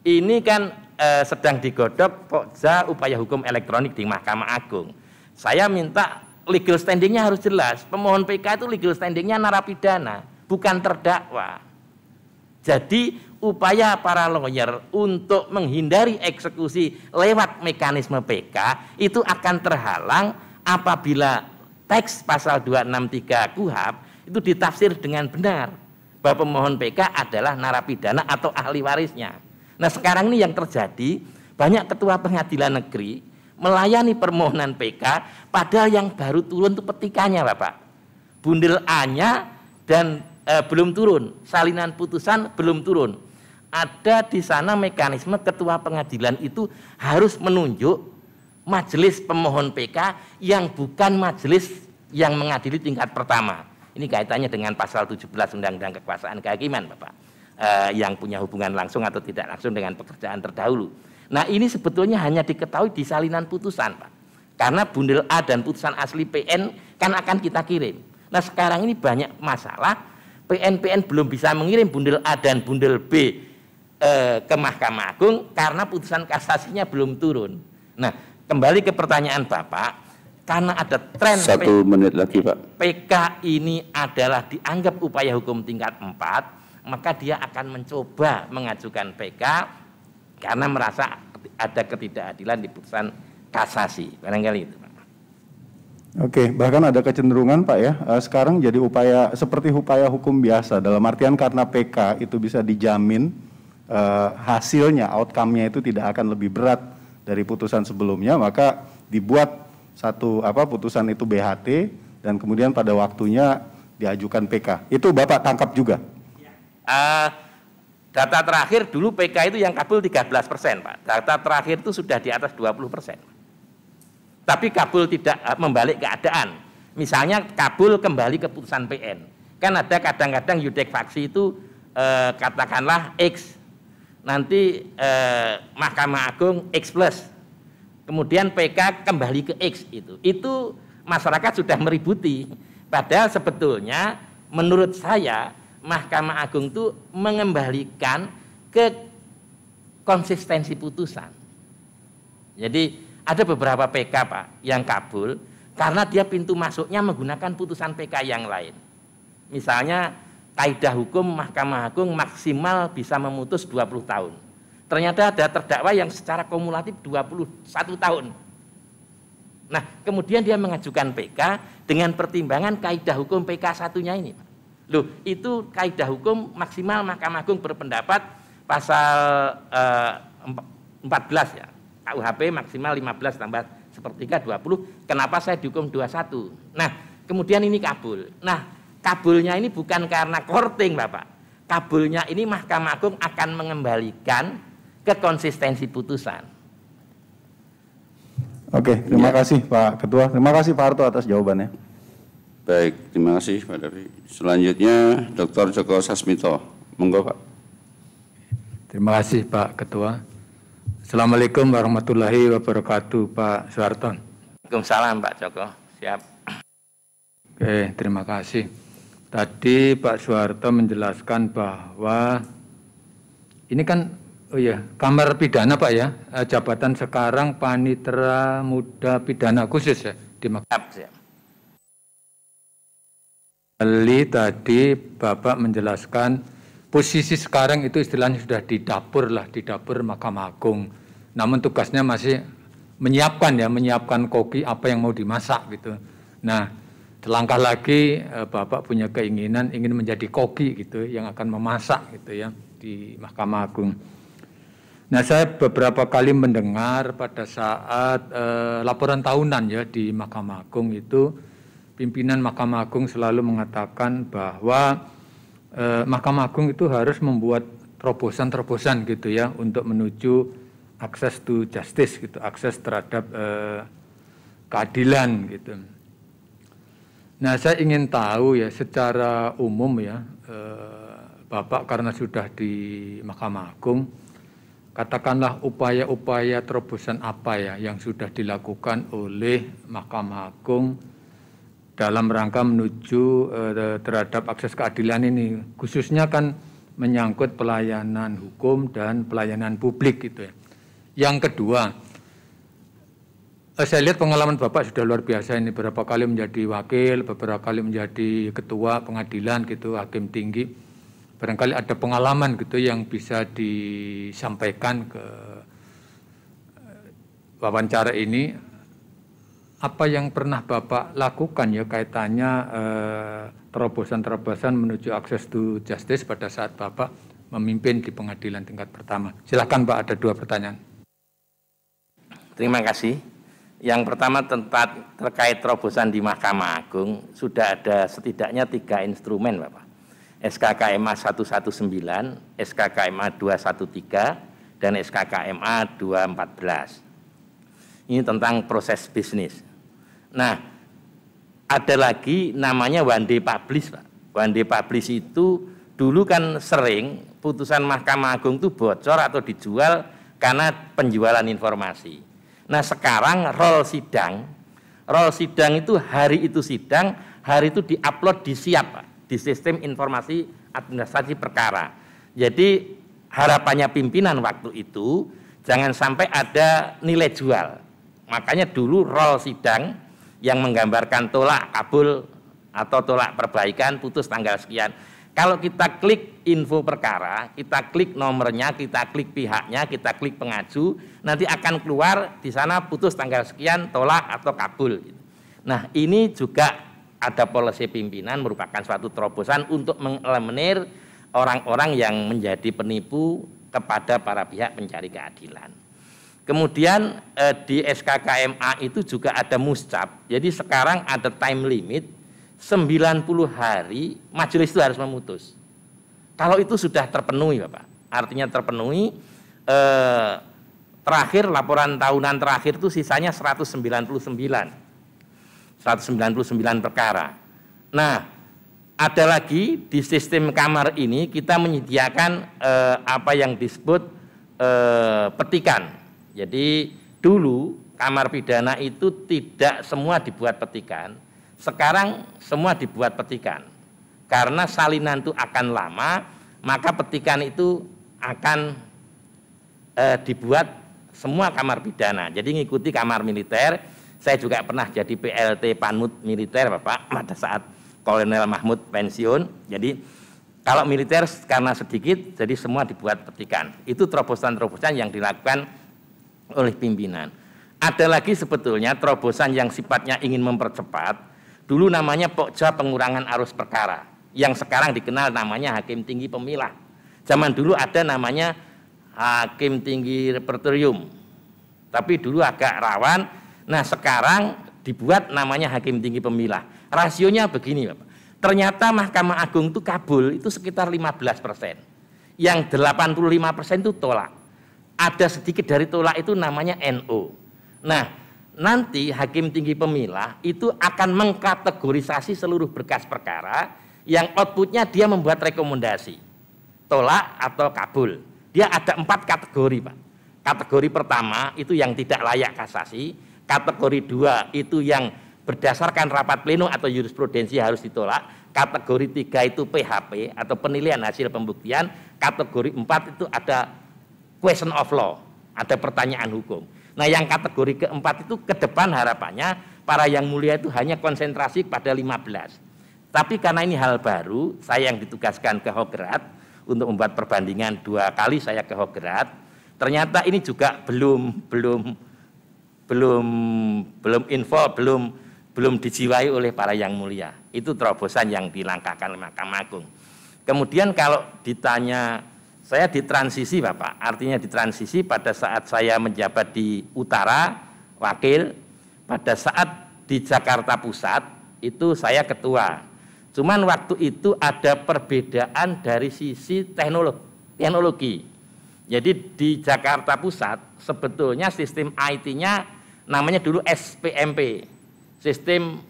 Speaker 3: ini kan sedang digodok pokja upaya hukum elektronik di Mahkamah Agung. Saya minta legal standingnya harus jelas. Pemohon PK itu legal standingnya narapidana, bukan terdakwa. Jadi upaya para lawyer untuk menghindari eksekusi lewat mekanisme PK itu akan terhalang apabila teks pasal 263 KUHP itu ditafsir dengan benar bahwa pemohon PK adalah narapidana atau ahli warisnya. Nah sekarang ini yang terjadi, banyak ketua pengadilan negeri melayani permohonan PK padahal yang baru turun itu petikannya Bapak, bundel A-nya dan belum turun, salinan putusan belum turun. Ada di sana mekanisme ketua pengadilan itu harus menunjuk majelis pemohon PK yang bukan majelis yang mengadili tingkat pertama. Ini kaitannya dengan pasal 17 Undang-Undang Kekuasaan Kehakiman Bapak, yang punya hubungan langsung atau tidak langsung dengan pekerjaan terdahulu. Nah ini sebetulnya hanya diketahui di salinan putusan Pak, karena bundel A dan putusan asli PN kan akan kita kirim. Nah sekarang ini banyak masalah, PN belum bisa mengirim bundel A dan bundel B ke Mahkamah Agung karena putusan kasasinya belum turun. Nah kembali ke pertanyaan Bapak, karena ada tren
Speaker 1: 1 menit lagi Pak.
Speaker 3: PK ini adalah dianggap upaya hukum tingkat 4, maka dia akan mencoba mengajukan PK karena merasa ada ketidakadilan di putusan kasasi, barangkali itu Pak.
Speaker 5: Oke, bahkan ada kecenderungan Pak ya, sekarang jadi upaya seperti upaya hukum biasa, dalam artian karena PK itu bisa dijamin hasilnya, outcome-nya itu tidak akan lebih berat dari putusan sebelumnya, maka dibuat satu putusan itu BHT dan kemudian pada waktunya diajukan PK. Itu Bapak tangkap juga?
Speaker 3: Data terakhir dulu PK itu yang kabul 13% Pak. Data terakhir itu sudah di atas 20%. Tapi kabul tidak membalik keadaan. Misalnya kabul kembali ke putusan PN. Kan ada kadang-kadang yudek faksi itu katakanlah X. Nanti Mahkamah Agung X plus. Kemudian PK kembali ke X itu masyarakat sudah meributi. Padahal sebetulnya menurut saya Mahkamah Agung itu mengembalikan ke konsistensi putusan. Jadi ada beberapa PK Pak yang kabul karena dia pintu masuknya menggunakan putusan PK yang lain. Misalnya kaidah hukum Mahkamah Agung maksimal bisa memutus 20 tahun. Ternyata ada terdakwa yang secara kumulatif 21 tahun. Nah, kemudian dia mengajukan PK dengan pertimbangan kaidah hukum PK satunya ini. Loh, itu kaidah hukum maksimal Mahkamah Agung berpendapat pasal 14 ya. KUHP maksimal 15 tambah sepertiga 20. Kenapa saya dihukum 21? Nah, kemudian ini kabul. Nah, kabulnya ini bukan karena korting, Bapak. Kabulnya ini Mahkamah Agung akan mengembalikan ke konsistensi putusan.
Speaker 5: Oke, terima kasih Pak Ketua. Terima kasih Pak Harto atas jawabannya.
Speaker 1: Baik, terima kasih Pak Davi. Selanjutnya Dr. Joko Sasmito. Monggo Pak.
Speaker 6: Terima kasih Pak Ketua. Assalamualaikum warahmatullahi wabarakatuh Pak Soeharto.
Speaker 3: Waalaikumsalam Pak Joko. Siap.
Speaker 6: Oke, terima kasih. Tadi Pak Soeharto menjelaskan bahwa ini kan kamar pidana Pak ya, jabatan sekarang Panitera Muda Pidana Khusus ya di Mahkamah. Tadi Bapak menjelaskan posisi sekarang itu istilahnya sudah di dapur Mahkamah Agung. Namun tugasnya masih menyiapkan koki apa yang mau dimasak gitu. Nah, selangkah lagi Bapak punya keinginan ingin menjadi koki gitu yang akan memasak gitu ya di Mahkamah Agung. Nah, saya beberapa kali mendengar pada saat laporan tahunan ya di Mahkamah Agung itu pimpinan Mahkamah Agung selalu mengatakan bahwa Mahkamah Agung itu harus membuat terobosan-terobosan gitu ya untuk menuju akses to justice gitu, akses terhadap keadilan gitu. Nah, saya ingin tahu ya secara umum ya, Bapak karena sudah di Mahkamah Agung, katakanlah upaya-upaya terobosan apa ya yang sudah dilakukan oleh Mahkamah Agung dalam rangka menuju terhadap akses keadilan ini, khususnya kan menyangkut pelayanan hukum dan pelayanan publik gitu ya. Yang kedua, saya lihat pengalaman Bapak sudah luar biasa ini, beberapa kali menjadi wakil, beberapa kali menjadi ketua pengadilan gitu, hakim tinggi. Barangkali ada pengalaman gitu yang bisa disampaikan ke wawancara ini. Apa yang pernah Bapak lakukan ya kaitannya terobosan-terobosan menuju akses to justice pada saat Bapak memimpin di pengadilan tingkat pertama. Silakan Pak, ada 2 pertanyaan.
Speaker 3: Terima kasih. Yang pertama terkait terobosan di Mahkamah Agung, sudah ada setidaknya 3 instrumen Bapak. SKKMA 119, SKKMA 213, dan SKKMA 214. Ini tentang proses bisnis. Nah, ada lagi namanya one day publish Pak. One day publish itu dulu kan sering putusan Mahkamah Agung itu bocor atau dijual karena penjualan informasi. Nah, sekarang roll sidang itu hari itu sidang, hari itu diupload di SIAP, Pak, di Sistem Informasi Administrasi Perkara. Jadi harapannya pimpinan waktu itu jangan sampai ada nilai jual. Makanya dulu roll sidang yang menggambarkan tolak kabul atau tolak perbaikan putus tanggal sekian. Kalau kita klik info perkara, kita klik nomornya, kita klik pihaknya, kita klik pengaju, nanti akan keluar di sana putus tanggal sekian, tolak atau kabul. Nah, ini juga ada policy pimpinan merupakan suatu terobosan untuk mengeliminir orang-orang yang menjadi penipu kepada para pihak pencari keadilan. Kemudian di SKKMA itu juga ada muscap. Jadi sekarang ada time limit 90 hari majelis itu harus memutus. Kalau itu sudah terpenuhi Bapak, artinya terpenuhi, terakhir laporan tahunan terakhir itu sisanya 199 perkara. Nah, ada lagi di sistem kamar ini kita menyediakan apa yang disebut petikan. Jadi dulu kamar pidana itu tidak semua dibuat petikan. Sekarang semua dibuat petikan. Karena salinan itu akan lama, maka petikan itu akan dibuat semua kamar pidana. Jadi ngikuti kamar militer. Saya juga pernah jadi PLT Panmut militer Bapak pada saat Kolonel Mahmud pensiun. Jadi kalau militer karena sedikit, jadi semua dibuat petikan. Itu terobosan-terobosan yang dilakukan oleh pimpinan. Ada lagi sebetulnya terobosan yang sifatnya ingin mempercepat. Dulu namanya Pokja pengurangan arus perkara, yang sekarang dikenal namanya Hakim Tinggi Pemilah. Zaman dulu ada namanya Hakim Tinggi Repertorium, tapi dulu agak rawan. Nah, sekarang dibuat namanya Hakim Tinggi Pemilah. Rasionya begini Bapak. Ternyata Mahkamah Agung itu kabul itu sekitar 15%. Yang 85% itu tolak. Ada sedikit dari tolak itu namanya NO. Nah, nanti Hakim Tinggi Pemilah itu akan mengkategorisasi seluruh berkas perkara yang outputnya dia membuat rekomendasi tolak atau kabul. Dia ada 4 kategori Pak. Kategori pertama itu yang tidak layak kasasi, kategori 2 itu yang berdasarkan rapat pleno atau jurisprudensi harus ditolak, kategori 3 itu PHP atau penilaian hasil pembuktian, kategori 4 itu ada question of law, ada pertanyaan hukum. Nah, yang kategori keempat itu ke depan harapannya para yang mulia itu hanya konsentrasi pada 15. Tapi karena ini hal baru, saya yang ditugaskan ke Hoggerat untuk membuat perbandingan 2 kali saya ke Hoggerat. Ternyata ini juga belum belum dijiwai oleh para yang mulia. Itu terobosan yang dilangkahkan oleh Mahkamah Agung. Kemudian kalau ditanya, saya ditransisi Bapak, artinya ditransisi pada saat saya menjabat di Utara, wakil, pada saat di Jakarta Pusat, itu saya ketua. Cuman waktu itu ada perbedaan dari sisi teknologi. Jadi di Jakarta Pusat sebetulnya sistem IT-nya namanya dulu SPMP, Sistem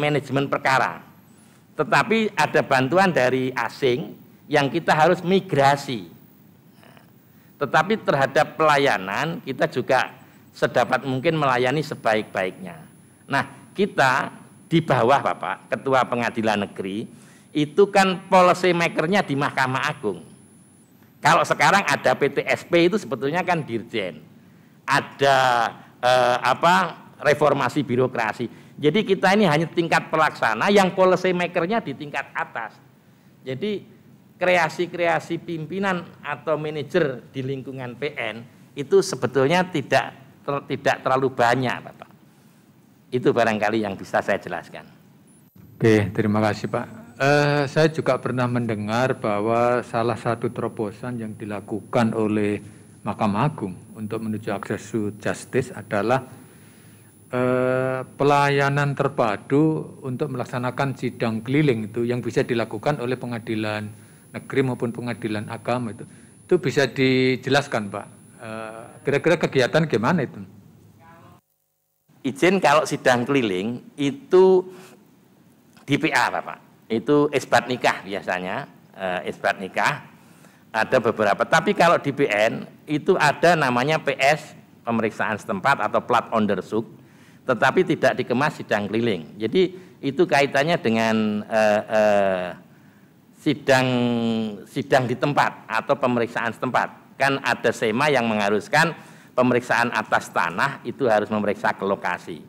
Speaker 3: Manajemen Perkara. Tetapi ada bantuan dari asing yang kita harus migrasi. Tetapi terhadap pelayanan kita juga sedapat mungkin melayani sebaik-baiknya. Nah, kita di bawah Bapak, Ketua Pengadilan Negeri, itu kan policy makernya di Mahkamah Agung. Kalau sekarang ada PTSP itu sebetulnya kan dirjen, ada reformasi birokrasi. Jadi kita ini hanya tingkat pelaksana, yang policy makernya di tingkat atas. Jadi kreasi-kreasi pimpinan atau manajer di lingkungan PN itu sebetulnya tidak terlalu banyak, Bapak. Itu barangkali yang bisa saya jelaskan.
Speaker 6: Oke, terima kasih Pak. Saya juga pernah mendengar bahwa salah satu terobosan yang dilakukan oleh Mahkamah Agung untuk menuju access to justice adalah pelayanan terpadu untuk melaksanakan sidang keliling itu yang bisa dilakukan oleh pengadilan negeri maupun pengadilan agama itu bisa dijelaskan Pak. Kira-kira kegiatan gimana itu?
Speaker 3: Izin kalau sidang keliling itu di PA Bapak. Itu isbat nikah biasanya, isbat nikah ada beberapa. Tapi kalau di PN itu ada namanya PS, pemeriksaan setempat atau plat onderzoek, tetapi tidak dikemas sidang keliling. Jadi itu kaitannya dengan sidang di tempat atau pemeriksaan setempat. Kan ada SEMA yang mengharuskan pemeriksaan atas tanah itu harus memeriksa ke lokasi.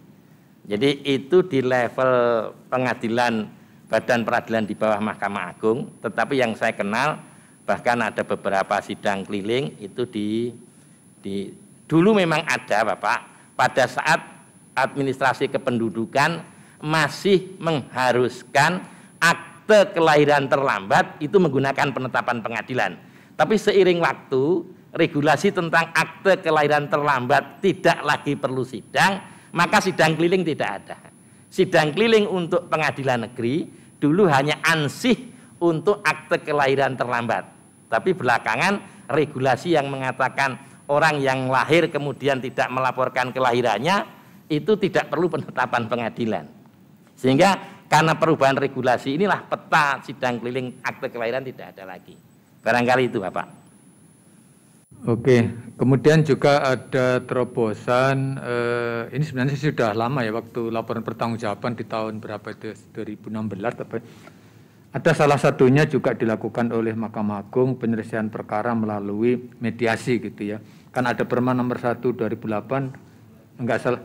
Speaker 3: Jadi itu di level pengadilan, badan peradilan di bawah Mahkamah Agung, tetapi yang saya kenal bahkan ada beberapa sidang keliling itu dulu memang ada Bapak, pada saat administrasi kependudukan masih mengharuskan akte kelahiran terlambat itu menggunakan penetapan pengadilan. Tapi seiring waktu, regulasi tentang akte kelahiran terlambat tidak lagi perlu sidang, maka sidang keliling tidak ada. Sidang keliling untuk pengadilan negeri dulu hanya ansih untuk akte kelahiran terlambat. Tapi belakangan regulasi yang mengatakan orang yang lahir kemudian tidak melaporkan kelahirannya itu tidak perlu penetapan pengadilan. Sehingga karena perubahan regulasi inilah peta sidang keliling akte kelahiran tidak ada lagi. Barangkali itu Bapak.
Speaker 6: Oke, kemudian juga ada terobosan, ini sebenarnya sudah lama ya, waktu laporan pertanggungjawaban di tahun berapa itu, 2016, tapi ada salah satunya juga dilakukan oleh Mahkamah Agung, penyelesaian perkara melalui mediasi gitu ya. Kan ada Perma nomor 1 2008, enggak salah.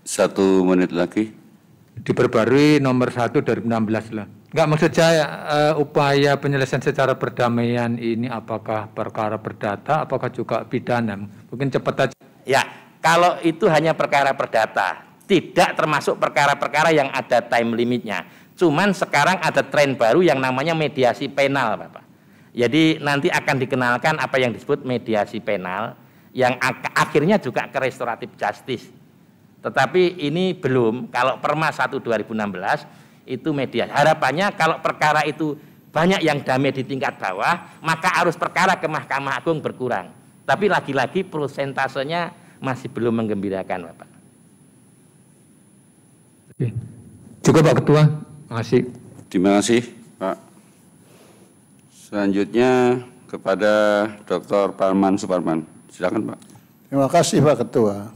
Speaker 1: 1 menit lagi.
Speaker 6: Diperbarui nomor 1 2016 lah. Enggak, maksud saya upaya penyelesaian secara perdamaian ini apakah perkara perdata, apakah juga pidana? Mungkin cepat aja.
Speaker 3: Ya, kalau itu hanya perkara perdata, tidak termasuk perkara-perkara yang ada time limitnya. Cuman sekarang ada tren baru yang namanya mediasi penal, Bapak. Jadi nanti akan dikenalkan apa yang disebut mediasi penal, yang akhirnya juga ke restoratif justice. Tetapi ini belum, kalau Perma 1 2016, itu mediasi. Harapannya kalau perkara itu banyak yang damai di tingkat bawah, maka arus perkara ke Mahkamah Agung berkurang. Tapi lagi-lagi prosentasenya masih belum menggembirakan, Bapak.
Speaker 6: Oke. Cukup Pak Ketua, makasih.
Speaker 1: Terima kasih Pak. Selanjutnya kepada Dr. Parman Suparman. Silakan Pak.
Speaker 7: Terima kasih Pak Ketua.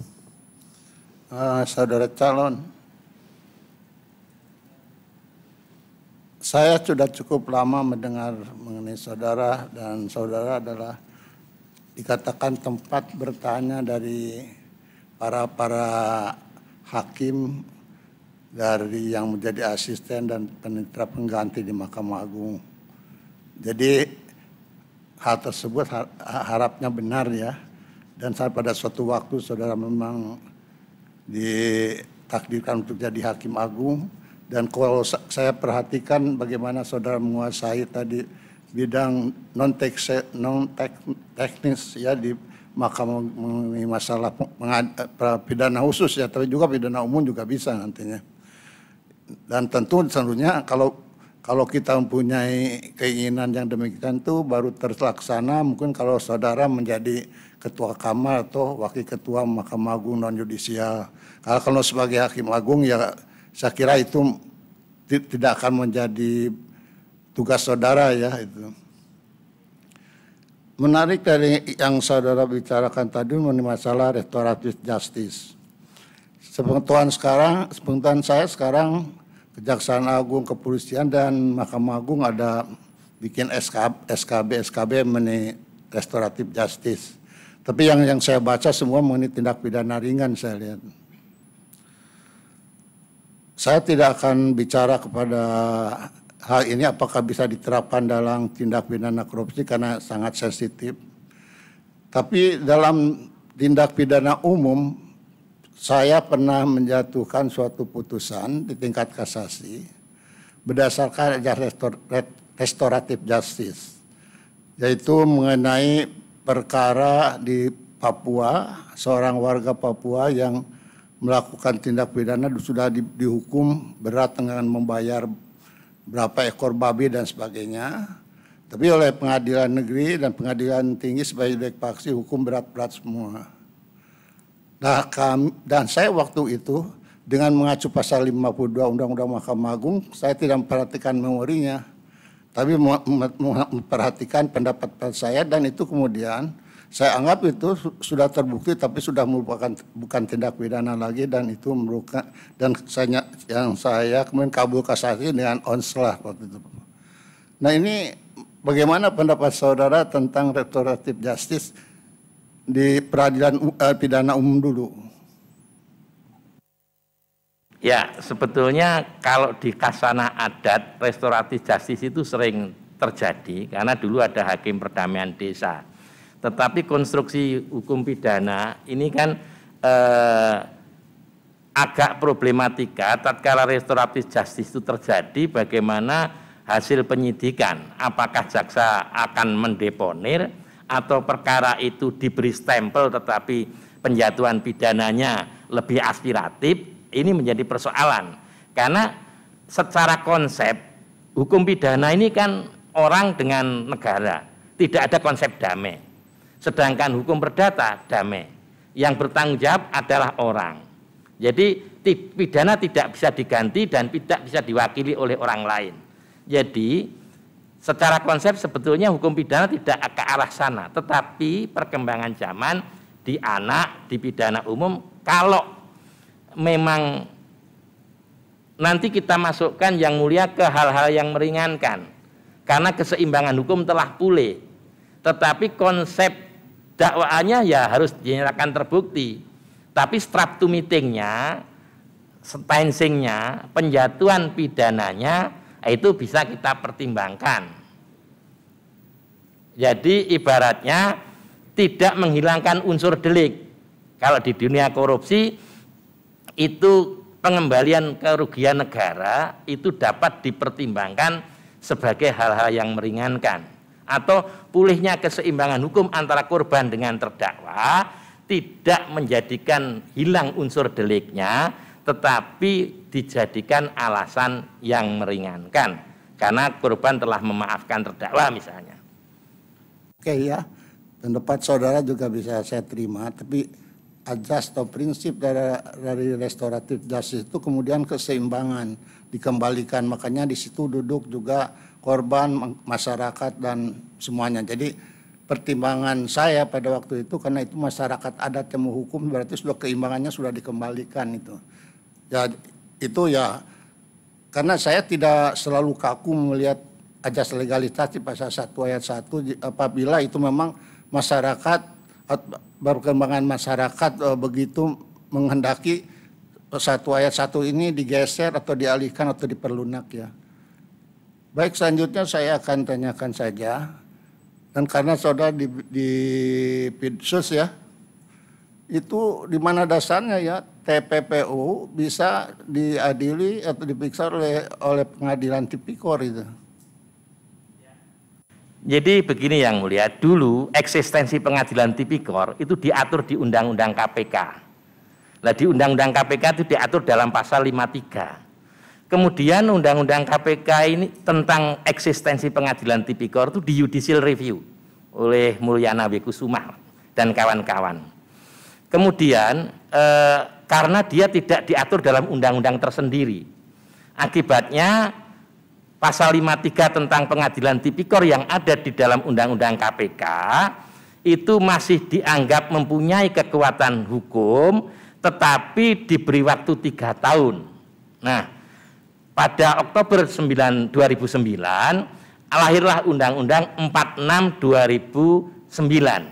Speaker 7: Saudara calon, saya sudah cukup lama mendengar mengenai saudara, dan saudara adalah dikatakan tempat bertanya dari para hakim, dari yang menjadi asisten dan panitera pengganti di Mahkamah Agung. Jadi hal tersebut harapnya benar ya, dan pada suatu waktu saudara memang ditakdirkan untuk jadi hakim agung. Dan kalau saya perhatikan bagaimana saudara menguasai tadi bidang non-teknis ya di mahkamah mengenai masalah pidana khusus ya, tapi juga pidana umum juga bisa nantinya. Dan tentunya kalau kita mempunyai keinginan yang demikian itu baru terlaksana mungkin kalau saudara menjadi ketua kamar atau wakil ketua Mahkamah Agung non yudisial. Kalau sebagai hakim agung ya saya kira itu tidak akan menjadi tugas saudara ya itu. Menarik dari yang saudara bicarakan tadi mengenai masalah restoratif justice. Sepengetahuan saya sekarang Kejaksaan Agung, Kepolisian dan Mahkamah Agung ada bikin SKB mengenai restoratif justice. Tapi yang saya baca semua mengenai tindak pidana ringan saya lihat. Saya tidak akan bicara kepada hal ini apakah bisa diterapkan dalam tindak pidana korupsi karena sangat sensitif. Tapi dalam tindak pidana umum, saya pernah menjatuhkan suatu putusan di tingkat kasasi berdasarkan restoratif justice, yaitu mengenai perkara di Papua, seorang warga Papua yang melakukan tindak pidana sudah dihukum berat dengan membayar berapa ekor babi dan sebagainya. Tapi oleh pengadilan negeri dan pengadilan tinggi sebagai paksi hukum berat-berat semua. Nah, dan saya waktu itu dengan mengacu pasal 52 Undang-Undang Mahkamah Agung, saya tidak memperhatikan memorinya, tapi memperhatikan pendapat saya dan itu kemudian saya anggap itu sudah terbukti tapi sudah merupakan bukan tindak pidana lagi dan itu merupakan dan saya kemudian kabul kasasi dengan onslah waktu itu. Nah ini bagaimana pendapat saudara tentang restoratif justice di peradilan pidana umum dulu?
Speaker 3: Ya sebetulnya kalau di khazanah adat restoratif justice itu sering terjadi karena dulu ada hakim perdamaian desa. Tetapi konstruksi hukum pidana ini kan agak problematika tatkala restoratif justice itu terjadi bagaimana hasil penyidikan, apakah jaksa akan mendeponir atau perkara itu diberi stempel tetapi penjatuhan pidananya lebih aspiratif, ini menjadi persoalan. Karena secara konsep hukum pidana ini kan orang dengan negara, tidak ada konsep damai. Sedangkan hukum perdata damai, yang bertanggung jawab adalah orang. Jadi pidana tidak bisa diganti dan tidak bisa diwakili oleh orang lain. Jadi secara konsep sebetulnya hukum pidana tidak ke arah sana, tetapi perkembangan zaman di anak, di pidana umum, kalau memang nanti kita masukkan yang mulia ke hal-hal yang meringankan, karena keseimbangan hukum telah pulih, tetapi konsep dakwaannya ya harus dinyatakan terbukti. Tapi straptumitingnya, stensingnya, penjatuhan pidananya itu bisa kita pertimbangkan. Jadi ibaratnya tidak menghilangkan unsur delik. Kalau di dunia korupsi itu pengembalian kerugian negara itu dapat dipertimbangkan sebagai hal-hal yang meringankan. Atau pulihnya keseimbangan hukum antara korban dengan terdakwa tidak menjadikan hilang unsur deliknya, tetapi dijadikan alasan yang meringankan karena korban telah memaafkan terdakwa misalnya.
Speaker 7: Oke ya, pendapat saudara juga bisa saya terima, tapi ajas atau prinsip dari restoratif justice itu kemudian keseimbangan dikembalikan, makanya di situ duduk juga korban, masyarakat dan semuanya. Jadi pertimbangan saya pada waktu itu karena itu masyarakat adat yang menghukum berarti sudah keimbangannya sudah dikembalikan itu. Ya itu ya karena saya tidak selalu kaku melihat ajas legalitas di pasal 1 ayat 1 apabila itu memang masyarakat perkembangan masyarakat begitu menghendaki 1 ayat 1 ini digeser atau dialihkan atau diperlunak ya. Baik, selanjutnya saya akan tanyakan saja, dan karena saudara di Pidsus ya, itu di mana dasarnya ya TPPU bisa diadili atau diperiksa oleh pengadilan tipikor itu.
Speaker 3: Jadi begini yang mulia, dulu eksistensi pengadilan tipikor itu diatur di Undang-Undang KPK. Nah di Undang-Undang KPK itu diatur dalam pasal 53. Kemudian Undang-Undang KPK ini tentang eksistensi pengadilan tipikor itu di judicial review oleh Mulyana Wekusuma dan kawan-kawan. Kemudian karena dia tidak diatur dalam undang-undang tersendiri, akibatnya pasal 53 tentang pengadilan tipikor yang ada di dalam Undang-Undang KPK itu masih dianggap mempunyai kekuatan hukum, tetapi diberi waktu 3 tahun. Nah, pada Oktober 2009 lahirlah Undang-Undang 46 2009.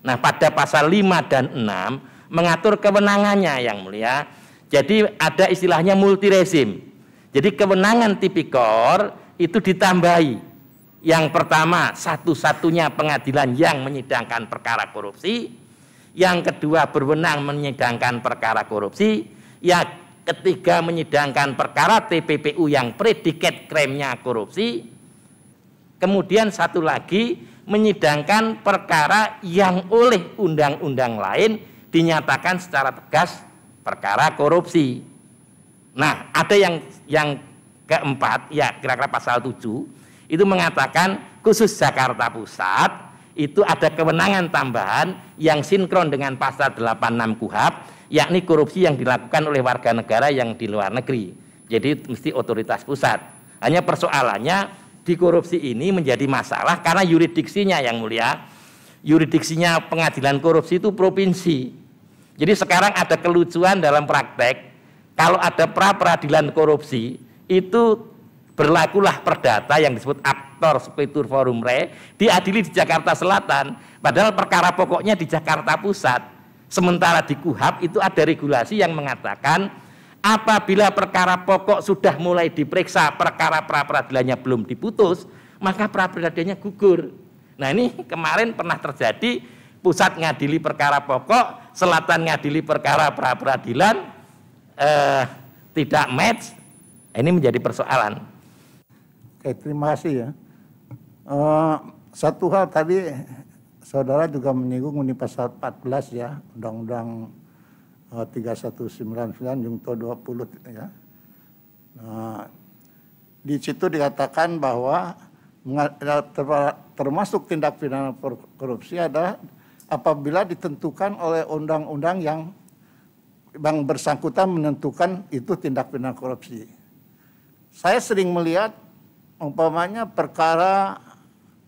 Speaker 3: Nah, pada pasal 5 dan 6 mengatur kewenangannya yang mulia. Jadi ada istilahnya multi rezim. Jadi kewenangan tipikor itu ditambahi. Yang pertama, satu-satunya pengadilan yang menyidangkan perkara korupsi. Yang kedua, berwenang menyidangkan perkara korupsi. Yang ketiga, menyidangkan perkara TPPU yang predikat krimnya korupsi. Kemudian satu lagi, menyidangkan perkara yang oleh undang-undang lain dinyatakan secara tegas perkara korupsi. Nah, ada yang keempat, ya kira-kira pasal 7, itu mengatakan khusus Jakarta Pusat, itu ada kewenangan tambahan yang sinkron dengan pasal 86 KUHP, yakni korupsi yang dilakukan oleh warga negara yang di luar negeri. Jadi mesti otoritas pusat. Hanya persoalannya di korupsi ini menjadi masalah karena yuridiksinya yang mulia. Yuridiksinya pengadilan korupsi itu provinsi. Jadi sekarang ada kelucuan dalam praktek. Kalau ada pra-peradilan korupsi, itu berlakulah perdata yang disebut aktor spetur forum re, diadili di Jakarta Selatan, padahal perkara pokoknya di Jakarta Pusat. Sementara di KUHP itu ada regulasi yang mengatakan apabila perkara pokok sudah mulai diperiksa, perkara pra-peradilannya belum diputus, maka pra-peradilannya gugur. Nah ini kemarin pernah terjadi, pusat ngadili perkara pokok, selatan ngadili perkara pra-peradilan, tidak match. Ini menjadi persoalan.
Speaker 7: Oke, terima kasih ya. Satu hal tadi saudara juga menyinggung mengenai pasal 14 ya, Undang-Undang 3199 Jungto 20 ya. Nah, di situ dikatakan bahwa termasuk tindak pidana korupsi adalah apabila ditentukan oleh undang-undang yang bersangkutan menentukan itu tindak pidana korupsi. Saya sering melihat umpamanya perkara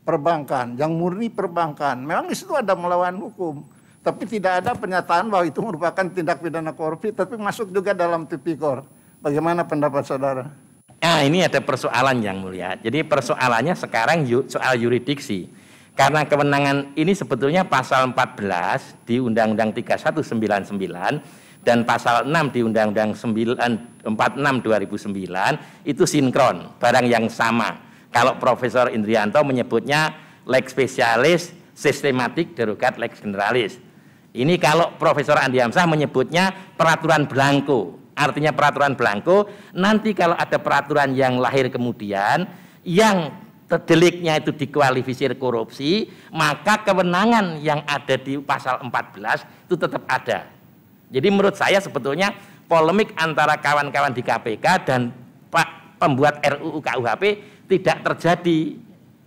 Speaker 7: perbankan, yang murni perbankan, memang di situ ada melawan hukum, tapi tidak ada pernyataan bahwa itu merupakan tindak pidana korupsi, tapi masuk juga dalam tipikor. Bagaimana pendapat saudara?
Speaker 3: Nah, ini ada persoalan yang mulia. Jadi persoalannya sekarang soal yuridiksi. Karena kewenangan ini sebetulnya pasal 14 di Undang-Undang 3199 dan pasal 6 di Undang-Undang 46 2009 itu sinkron, barang yang sama. Kalau Profesor Indrianto menyebutnya lex specialis sistematik derogat lex generalis. Ini kalau Profesor Andi Hamzah menyebutnya peraturan blanko. Artinya peraturan blanko, nanti kalau ada peraturan yang lahir kemudian yang deliknya itu dikualifikasi korupsi, maka kewenangan yang ada di pasal 14 itu tetap ada. Jadi menurut saya sebetulnya polemik antara kawan-kawan di KPK dan Pak pembuat RUU KUHP tidak terjadi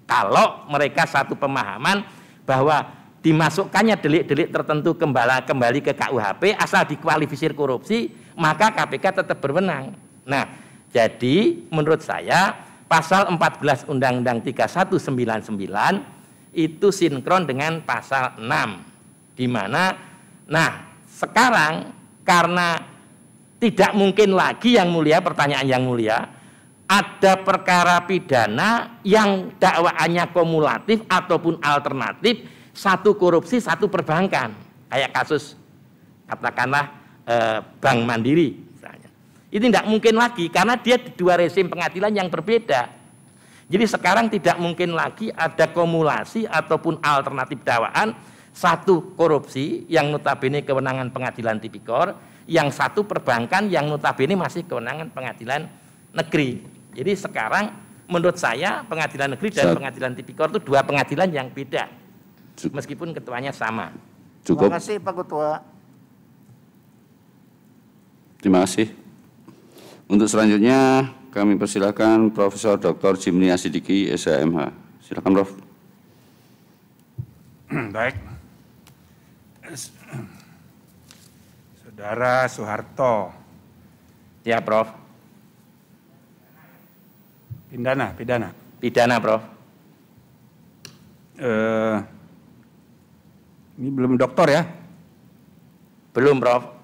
Speaker 3: kalau mereka satu pemahaman bahwa dimasukkannya delik-delik tertentu kembali ke KUHP asal dikualifikasi korupsi, maka KPK tetap berwenang. Nah, jadi menurut saya pasal 14 Undang-Undang 3199 itu sinkron dengan pasal 6, di mana sekarang karena tidak mungkin lagi yang mulia, pertanyaan yang mulia, ada perkara pidana yang dakwaannya kumulatif ataupun alternatif, satu korupsi, satu perbankan. Kayak kasus katakanlah Bank Mandiri misalnya. Itu tidak mungkin lagi karena dia di dua rezim pengadilan yang berbeda. Jadi sekarang tidak mungkin lagi ada kumulasi ataupun alternatif dakwaan Satu korupsi yang notabene kewenangan pengadilan tipikor, yang satu perbankan yang notabene masih kewenangan pengadilan negeri. Jadi sekarang menurut saya pengadilan negeri dan pengadilan tipikor itu dua pengadilan yang beda, meskipun ketuanya sama.
Speaker 1: Cukup.
Speaker 2: Terima kasih Pak Ketua.
Speaker 1: Terima kasih. Untuk selanjutnya kami persilakan Profesor Dr. Jimny Asidiki, SHMH. Silakan Prof.
Speaker 8: Baik. Saudara Soeharto.
Speaker 3: Ya Prof.
Speaker 8: Pidana.
Speaker 3: Pidana Prof.
Speaker 8: Ini belum doktor ya?
Speaker 3: Belum Prof.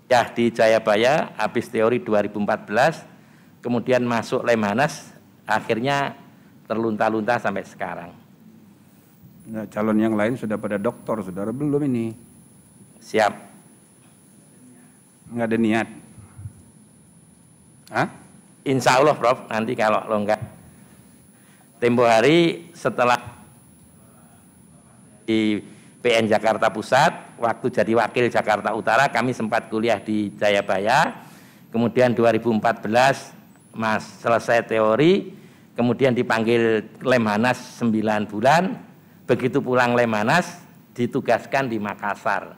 Speaker 3: Ya di Jayabaya habis teori 2014, kemudian masuk Lemhanas, akhirnya terlunta-lunta sampai sekarang.
Speaker 8: Nah, calon yang lain sudah pada doktor, saudara belum ini?
Speaker 3: Siap.
Speaker 8: Nggak ada niat? Hah?
Speaker 3: Insya Allah Prof, nanti kalau lo enggak. Tempo hari setelah di PN Jakarta Pusat, waktu jadi wakil Jakarta Utara, kami sempat kuliah di Jayabaya. Kemudian 2014 selesai teori, kemudian dipanggil Lemhanas 9 bulan. Begitu pulang Lemhanas, ditugaskan di Makassar.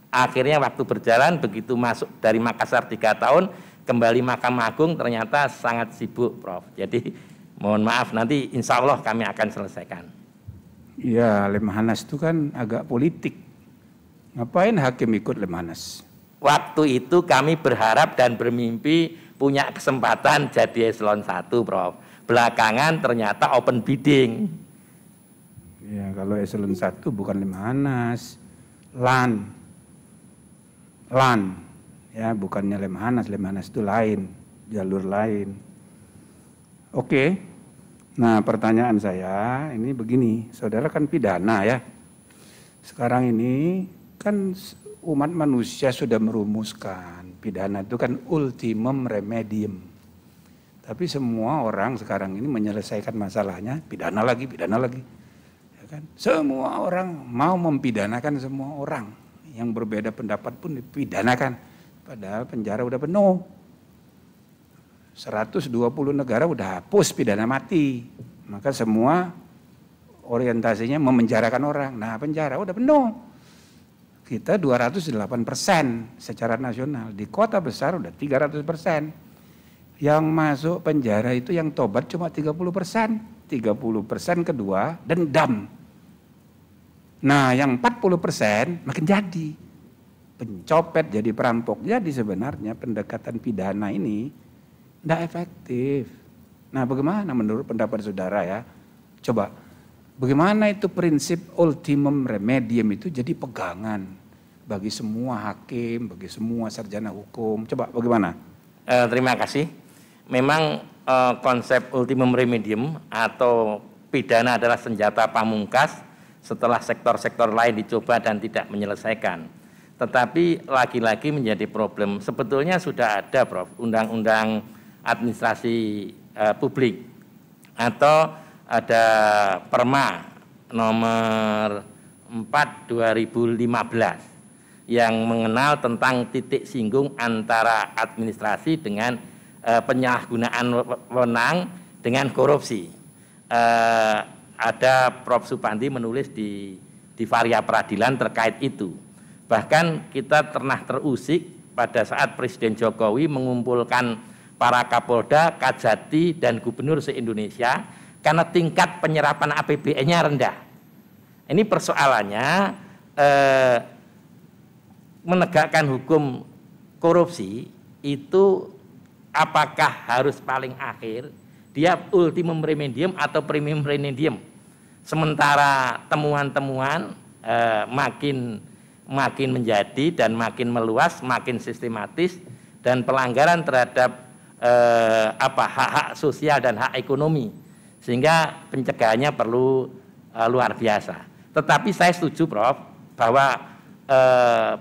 Speaker 3: Akhirnya waktu berjalan, begitu masuk dari Makassar 3 tahun, kembali Mahkamah Agung, ternyata sangat sibuk Prof. Jadi mohon maaf, nanti insya Allah kami akan selesaikan.
Speaker 8: Iya, Lemhanas itu kan agak politik. Ngapain hakim ikut Lemhanas?
Speaker 3: Waktu itu kami berharap dan bermimpi punya kesempatan jadi eselon 1 Prof. Belakangan ternyata open bidding.
Speaker 8: Ya, kalau eselon 1 bukan Lemhanas, LAN. Ya, bukannya Lemhanas itu lain, jalur lain. Oke. Nah, pertanyaan saya ini begini, saudara kan pidana ya. Sekarang ini kan umat manusia sudah merumuskan pidana itu kan ultimum remedium. Tapi semua orang sekarang ini menyelesaikan masalahnya pidana lagi. Ya kan? Semua orang mau mempidanakan semua orang. Yang berbeda pendapat pun dipidanakan. Padahal penjara udah penuh. 120 negara udah hapus pidana mati. Maka semua orientasinya memenjarakan orang. Nah, penjara udah penuh. Kita 208% secara nasional. Di kota besar udah 300%. Yang masuk penjara itu yang tobat cuma 30%. 30% kedua dendam. Nah, yang 40% makin jadi. Pencopet jadi perampok. Jadi sebenarnya pendekatan pidana ini tidak efektif. Nah, bagaimana menurut pendapat saudara ya? Coba, bagaimana itu prinsip ultimum remedium itu jadi pegangan bagi semua hakim, bagi semua sarjana hukum? Coba bagaimana?
Speaker 3: Terima kasih. Memang konsep ultimum remedium atau pidana adalah senjata pamungkas setelah sektor-sektor lain dicoba dan tidak menyelesaikan. Tetapi lagi-lagi menjadi problem. Sebetulnya sudah ada Prof, undang-undang administrasi publik atau ada Perma nomor 4 2015 yang mengenal tentang titik singgung antara administrasi dengan penyalahgunaan wewenang dengan korupsi. Ada Prof Supandi menulis di Varia Peradilan terkait itu. Bahkan kita pernah terusik pada saat Presiden Jokowi mengumpulkan para Kapolda, Kajati, dan Gubernur se-Indonesia karena tingkat penyerapan APBN-nya rendah. Ini persoalannya menegakkan hukum korupsi itu apakah harus paling akhir, dia ultimum remedium atau premium remedium. Sementara temuan-temuan makin menjadi dan makin meluas, makin sistematis, dan pelanggaran terhadap hak-hak sosial dan hak ekonomi, sehingga pencegahannya perlu luar biasa. Tetapi saya setuju Prof bahwa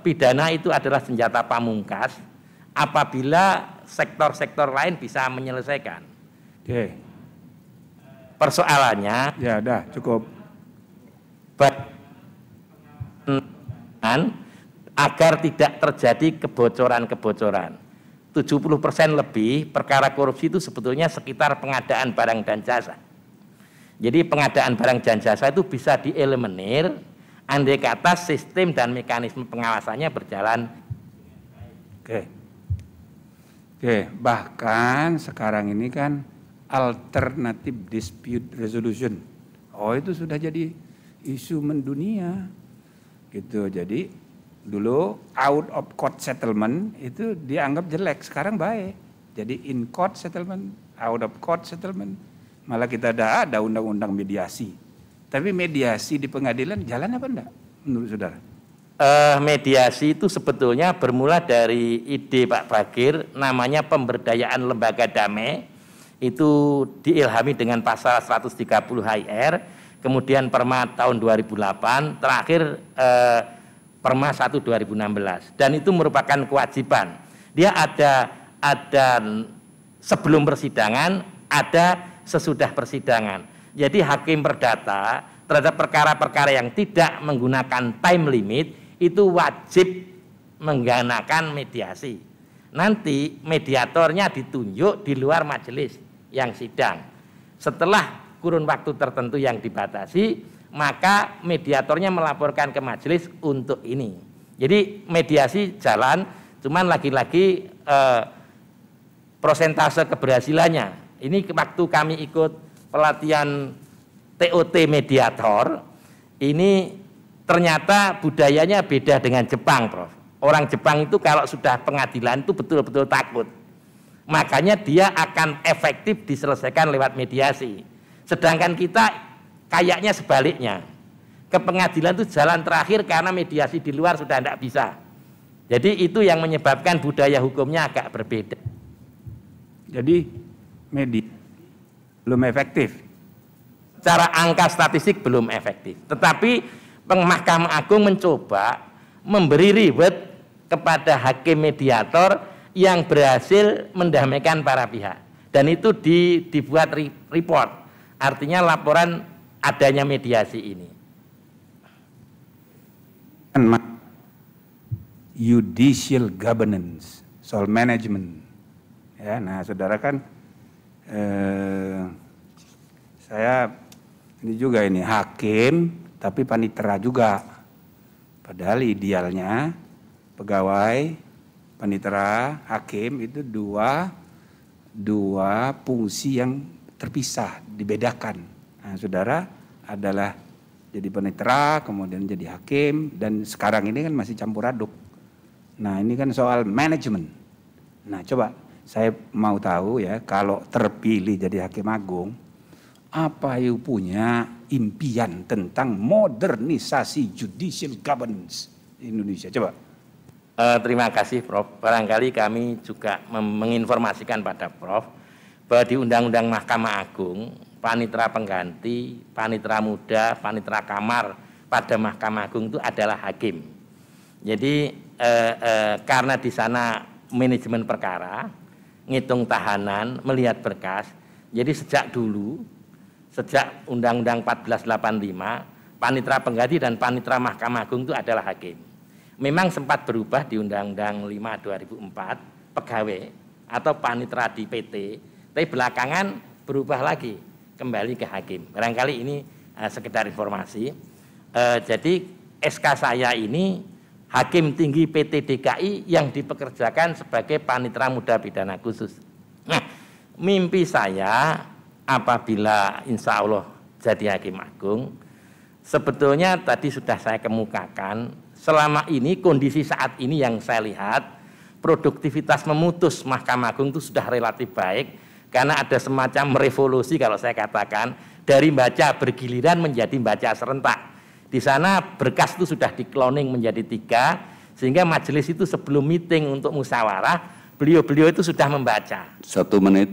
Speaker 3: pidana itu adalah senjata pamungkas apabila sektor-sektor lain bisa menyelesaikan.
Speaker 8: Oke.
Speaker 3: Persoalannya
Speaker 8: Ya udah cukup.
Speaker 3: agar tidak terjadi kebocoran-kebocoran. 70% lebih perkara korupsi itu sebetulnya sekitar pengadaan barang dan jasa. Jadi pengadaan barang dan jasa itu bisa dieliminir andai kata sistem dan mekanisme pengawasannya berjalan.
Speaker 8: Oke, bahkan sekarang ini kan alternative dispute resolution. Oh, itu sudah jadi isu mendunia. Gitu. Jadi dulu out of court settlement itu dianggap jelek, sekarang baik. Jadi in court settlement, out of court settlement. Malah kita ada undang-undang mediasi. Tapi mediasi di pengadilan jalan apa enggak menurut saudara?
Speaker 3: Mediasi itu sebetulnya bermula dari ide Pak Bagir, namanya pemberdayaan lembaga damai. Itu diilhami dengan pasal 130 HIR, kemudian Perma tahun 2008, terakhir Perma 1 2016. Dan itu merupakan kewajiban. Dia ada sebelum persidangan, ada sesudah persidangan. Jadi hakim perdata terhadap perkara-perkara yang tidak menggunakan time limit itu wajib menggunakan mediasi. Nanti mediatornya ditunjuk di luar majelis yang sidang. Setelah kurun waktu tertentu yang dibatasi, maka mediatornya melaporkan ke majelis untuk ini. Jadi mediasi jalan, cuman lagi-lagi prosentase keberhasilannya. Ini waktu kami ikut pelatihan TOT mediator, ini ternyata budayanya beda dengan Jepang, Prof. Orang Jepang itu kalau sudah pengadilan itu betul-betul takut. Makanya dia akan efektif diselesaikan lewat mediasi. Sedangkan kita kayaknya sebaliknya. Ke pengadilan itu jalan terakhir karena mediasi di luar sudah tidak bisa. Jadi itu yang menyebabkan budaya hukumnya agak berbeda.
Speaker 8: Jadi belum efektif.
Speaker 3: Secara angka statistik belum efektif. Tetapi Mahkamah Agung mencoba memberi reward kepada hakim mediator yang berhasil mendamaikan para pihak. Dan itu dibuat report. Artinya laporan adanya mediasi ini.
Speaker 8: Judicial governance, soal management. Ya, nah saudara kan saya ini juga ini hakim tapi panitera juga. Padahal idealnya pegawai, panitera, hakim itu dua fungsi yang terpisah, dibedakan. Nah, saudara adalah jadi panitera, kemudian jadi hakim, dan sekarang ini kan masih campur aduk. Nah, ini kan soal manajemen. Nah, coba saya mau tahu ya, kalau terpilih jadi hakim agung, apa you punya impian tentang modernisasi judicial governance di Indonesia? Coba.
Speaker 3: Terima kasih Prof. Barangkali kami juga menginformasikan pada Prof bahwa di Undang-Undang Mahkamah Agung, panitera pengganti, panitera muda, panitera kamar pada Mahkamah Agung itu adalah hakim. Jadi karena di sana manajemen perkara, ngitung tahanan, melihat berkas. Jadi sejak dulu, sejak Undang-Undang 1485, panitera pengganti dan panitera Mahkamah Agung itu adalah hakim. Memang sempat berubah di Undang-Undang 5 2004, pegawai atau panitera di PT, tapi belakangan berubah lagi, kembali ke hakim. Barangkali ini sekedar informasi. Jadi SK saya ini Hakim Tinggi PT DKI yang dipekerjakan sebagai panitera muda pidana khusus. Nah, mimpi saya apabila insya Allah jadi Hakim Agung, sebetulnya tadi sudah saya kemukakan, selama ini kondisi saat ini yang saya lihat, produktivitas memutus Mahkamah Agung itu sudah relatif baik, karena ada semacam revolusi kalau saya katakan, dari baca bergiliran menjadi baca serentak. Di sana berkas itu sudah di-cloning menjadi 3, sehingga majelis itu sebelum meeting untuk musyawarah, beliau-beliau itu sudah membaca.
Speaker 1: 1 menit.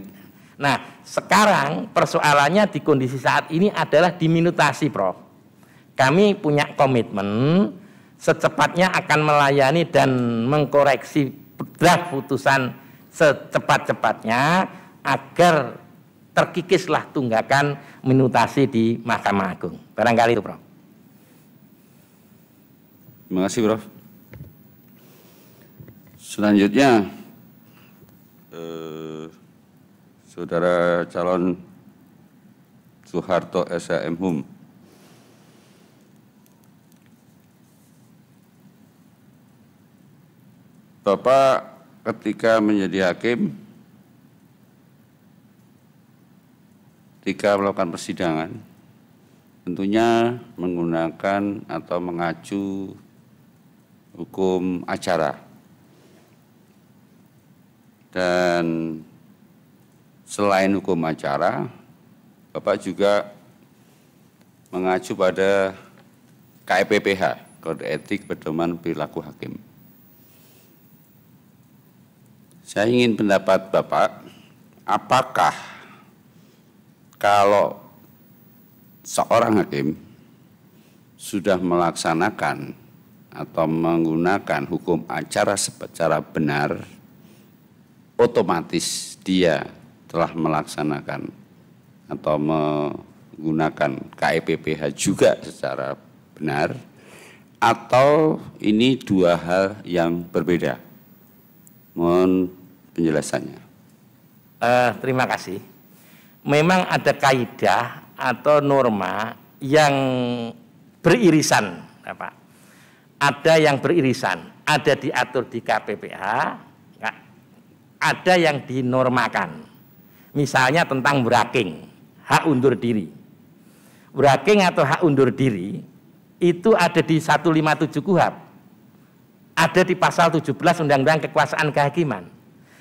Speaker 3: Nah, sekarang persoalannya di kondisi saat ini adalah diminutasi, Prof. Kami punya komitmen secepatnya akan melayani dan mengkoreksi draft putusan secepat-cepatnya agar terkikislah tunggakan minutasi di Mahkamah Agung. Barangkali itu, Prof.
Speaker 1: Terima kasih, Prof. Selanjutnya, Saudara calon Soeharto S.H.M. Hum. Bapak ketika menjadi hakim, ketika melakukan persidangan, tentunya menggunakan atau mengacu hukum acara. Dan selain hukum acara, Bapak juga mengacu pada KEPPH, Kode Etik Pedoman Perilaku Hakim. Saya ingin pendapat Bapak, apakah kalau seorang hakim sudah melaksanakan atau menggunakan hukum acara secara benar, otomatis dia telah melaksanakan atau menggunakan KEPPH juga secara benar, atau ini dua hal yang berbeda? Mohon penjelasannya.
Speaker 3: Terima kasih. Memang ada kaidah atau norma yang beririsan, Pak. Ada yang beririsan, ada diatur di KPPH, ada yang dinormakan. Misalnya tentang braking, hak undur diri. Braking atau hak undur diri itu ada di 157 KUHP. Ada di pasal 17 Undang-Undang Kekuasaan Kehakiman.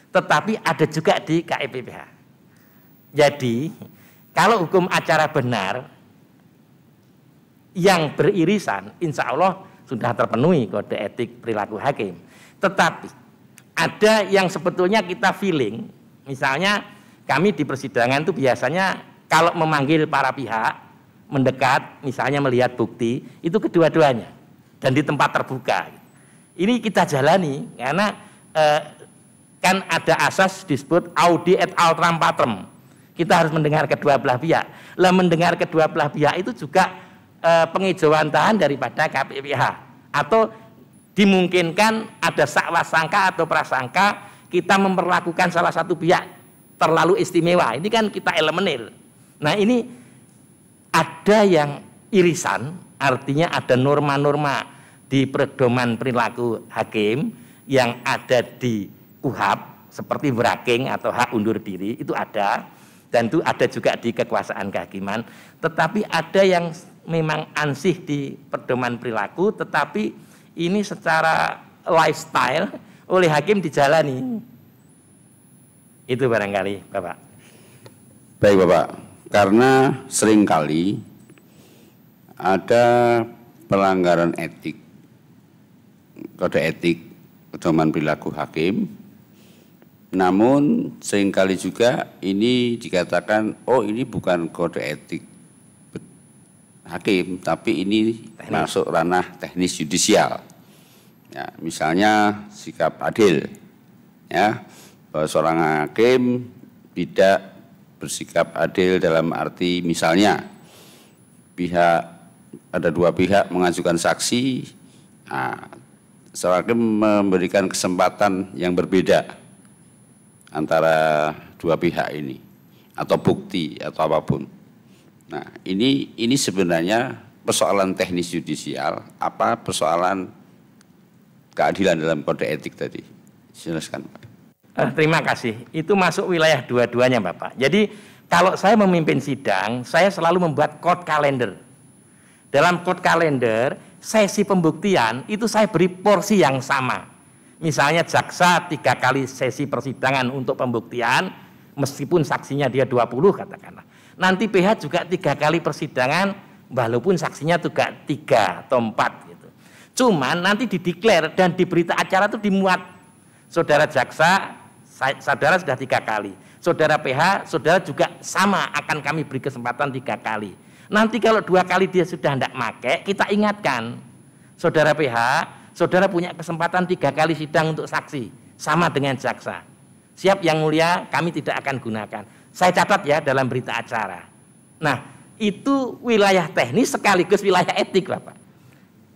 Speaker 3: Tetapi ada juga di KEPPH. Jadi, kalau hukum acara benar yang beririsan, insya Allah sudah terpenuhi kode etik perilaku hakim. Tetapi ada yang sebetulnya kita feeling, misalnya kami di persidangan itu biasanya kalau memanggil para pihak mendekat, misalnya melihat bukti, itu kedua-duanya dan di tempat terbuka. Ini kita jalani karena kan ada asas disebut audi et altram patrem. Kita harus mendengar kedua belah pihak. Lah mendengar kedua belah pihak itu juga pengejawantahan daripada KPPH, atau dimungkinkan ada sakwasangka atau prasangka kita memperlakukan salah satu pihak terlalu istimewa. Ini kan kita elemenir. Nah, ini ada yang irisan, artinya ada norma-norma di pedoman perilaku hakim yang ada di KUHP seperti braking atau hak undur diri, itu ada, dan itu ada juga di kekuasaan kehakiman. Tetapi ada yang memang ansih di pedoman perilaku, tetapi ini secara lifestyle oleh hakim dijalani. Itu barangkali, Bapak.
Speaker 1: Baik, Bapak. Karena seringkali ada pelanggaran etik, kode etik pedoman perilaku hakim, namun seringkali juga ini dikatakan, oh ini bukan kode etik hakim, tapi ini masuk ranah teknis yudisial. Ya, misalnya sikap adil, ya, bahwa seorang hakim tidak bersikap adil dalam arti misalnya ada dua pihak mengajukan saksi, nah, seorang hakim memberikan kesempatan yang berbeda antara dua pihak ini, atau bukti atau apapun. Nah, ini sebenarnya persoalan teknis yudisial, apa persoalan keadilan dalam kode etik tadi? Silakan, Pak.
Speaker 3: Terima kasih. Itu masuk wilayah dua-duanya, Bapak. Jadi kalau saya memimpin sidang, saya selalu membuat code kalender. Dalam code kalender, sesi pembuktian itu saya beri porsi yang sama. Misalnya jaksa 3 kali sesi persidangan untuk pembuktian, meskipun saksinya dia 20 katakanlah. Nanti PH juga 3 kali persidangan, walaupun saksinya juga 3 atau 4 gitu. Cuman nanti dideklar dan di berita acara itu dimuat, saudara jaksa, saudara sudah 3 kali. Saudara PH, saudara juga sama, akan kami beri kesempatan 3 kali. Nanti kalau 2 kali dia sudah tidak pakai, kita ingatkan, saudara PH, saudara punya kesempatan 3 kali sidang untuk saksi, sama dengan jaksa. Siap yang mulia, kami tidak akan gunakan. Saya catat ya dalam berita acara. Nah, itu wilayah teknis sekaligus wilayah etik, Bapak.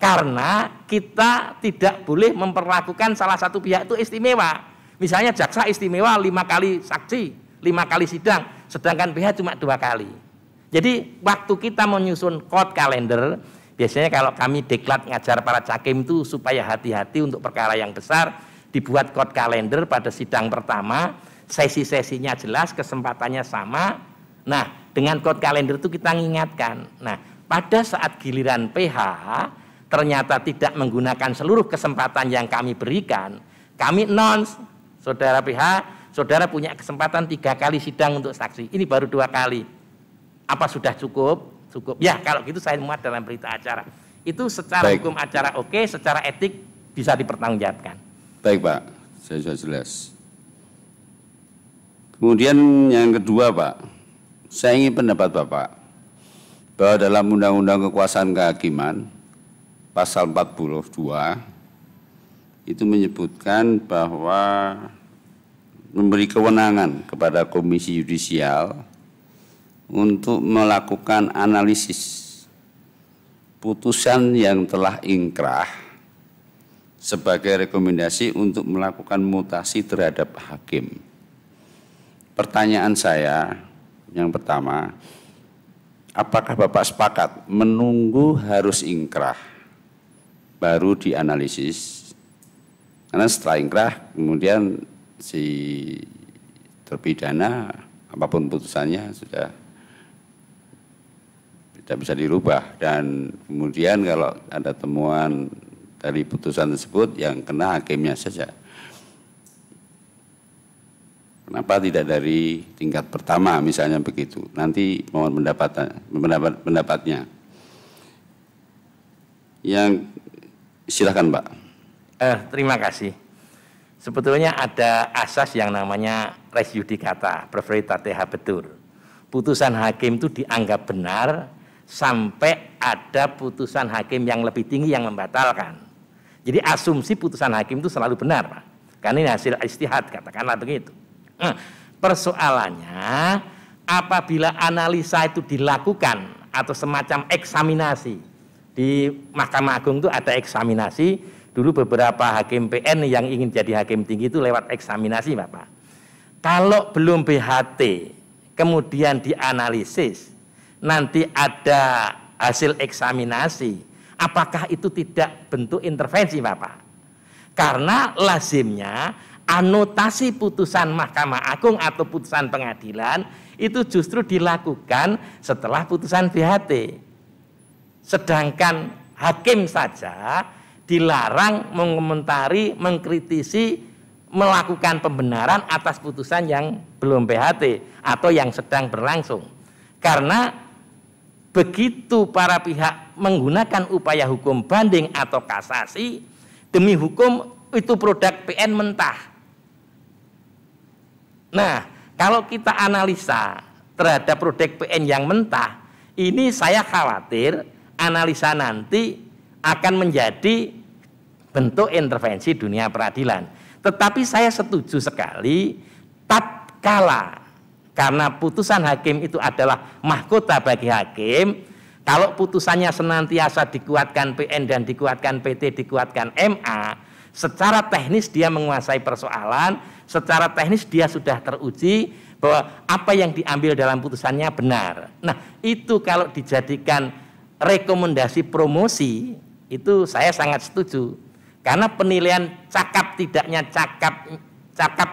Speaker 3: Karena kita tidak boleh memperlakukan salah satu pihak itu istimewa. Misalnya jaksa istimewa 5 kali saksi, 5 kali sidang, sedangkan pihak cuma 2 kali. Jadi waktu kita menyusun court calendar, biasanya kalau kami deklat ngajar para cakim itu supaya hati-hati untuk perkara yang besar, dibuat court calendar pada sidang pertama, sesi-sesinya jelas, kesempatannya sama. Nah, dengan court calendar itu kita mengingatkan. Nah, pada saat giliran PH ternyata tidak menggunakan seluruh kesempatan yang kami berikan, kami announce, saudara PH, saudara punya kesempatan 3 kali sidang untuk saksi, ini baru 2 kali. Apa sudah cukup? Cukup. Ya, kalau gitu saya muat dalam berita acara. Itu secara
Speaker 1: Baik.
Speaker 3: hukum acara oke, secara etik bisa dipertanggungjawabkan.
Speaker 1: Baik Pak, saya sudah jelas. Kemudian yang kedua Pak, saya ingin pendapat Bapak bahwa dalam Undang-Undang Kekuasaan Kehakiman pasal 42 itu menyebutkan bahwa memberi kewenangan kepada Komisi Yudisial untuk melakukan analisis putusan yang telah ingkrah sebagai rekomendasi untuk melakukan mutasi terhadap hakim. Pertanyaan saya yang pertama, apakah Bapak sepakat menunggu harus ingkrah baru dianalisis? Karena setelah ingkrah kemudian si terpidana apapun putusannya sudah tidak bisa dirubah, dan kemudian kalau ada temuan dari putusan tersebut yang kena hakimnya saja. Kenapa tidak dari tingkat pertama misalnya begitu? Nanti mohon pendapatnya. Yang silakan Pak.
Speaker 3: Terima kasih. Sebetulnya ada asas yang namanya res judicata, preveritate habetur. Putusan hakim itu dianggap benar sampai ada putusan hakim yang lebih tinggi yang membatalkan. Jadi asumsi putusan hakim itu selalu benar, Pak. Karena ini hasil istihad, katakanlah begitu. Persoalannya apabila analisa itu dilakukan atau semacam eksaminasi. Di Mahkamah Agung itu ada eksaminasi, dulu beberapa hakim PN yang ingin jadi hakim tinggi itu lewat eksaminasi, Bapak. Kalau belum BHT kemudian dianalisis, nanti ada hasil eksaminasi, apakah itu tidak bentuk intervensi, Bapak? Karena lazimnya anotasi putusan Mahkamah Agung atau putusan pengadilan itu justru dilakukan setelah putusan BHT. Sedangkan hakim saja dilarang mengomentari, mengkritisi, melakukan pembenaran atas putusan yang belum BHT atau yang sedang berlangsung. Karena begitu para pihak menggunakan upaya hukum banding atau kasasi, demi hukum itu produk PN mentah. Nah, kalau kita analisa terhadap produk PN yang mentah, ini saya khawatir analisa nanti akan menjadi bentuk intervensi dunia peradilan. Tetapi saya setuju sekali, tatkala karena putusan hakim itu adalah mahkota bagi hakim, kalau putusannya senantiasa dikuatkan PN dan dikuatkan PT, dikuatkan MA, secara teknis dia menguasai persoalan, secara teknis dia sudah teruji bahwa apa yang diambil dalam putusannya benar. Nah, itu kalau dijadikan rekomendasi promosi, itu saya sangat setuju. Karena penilaian cakap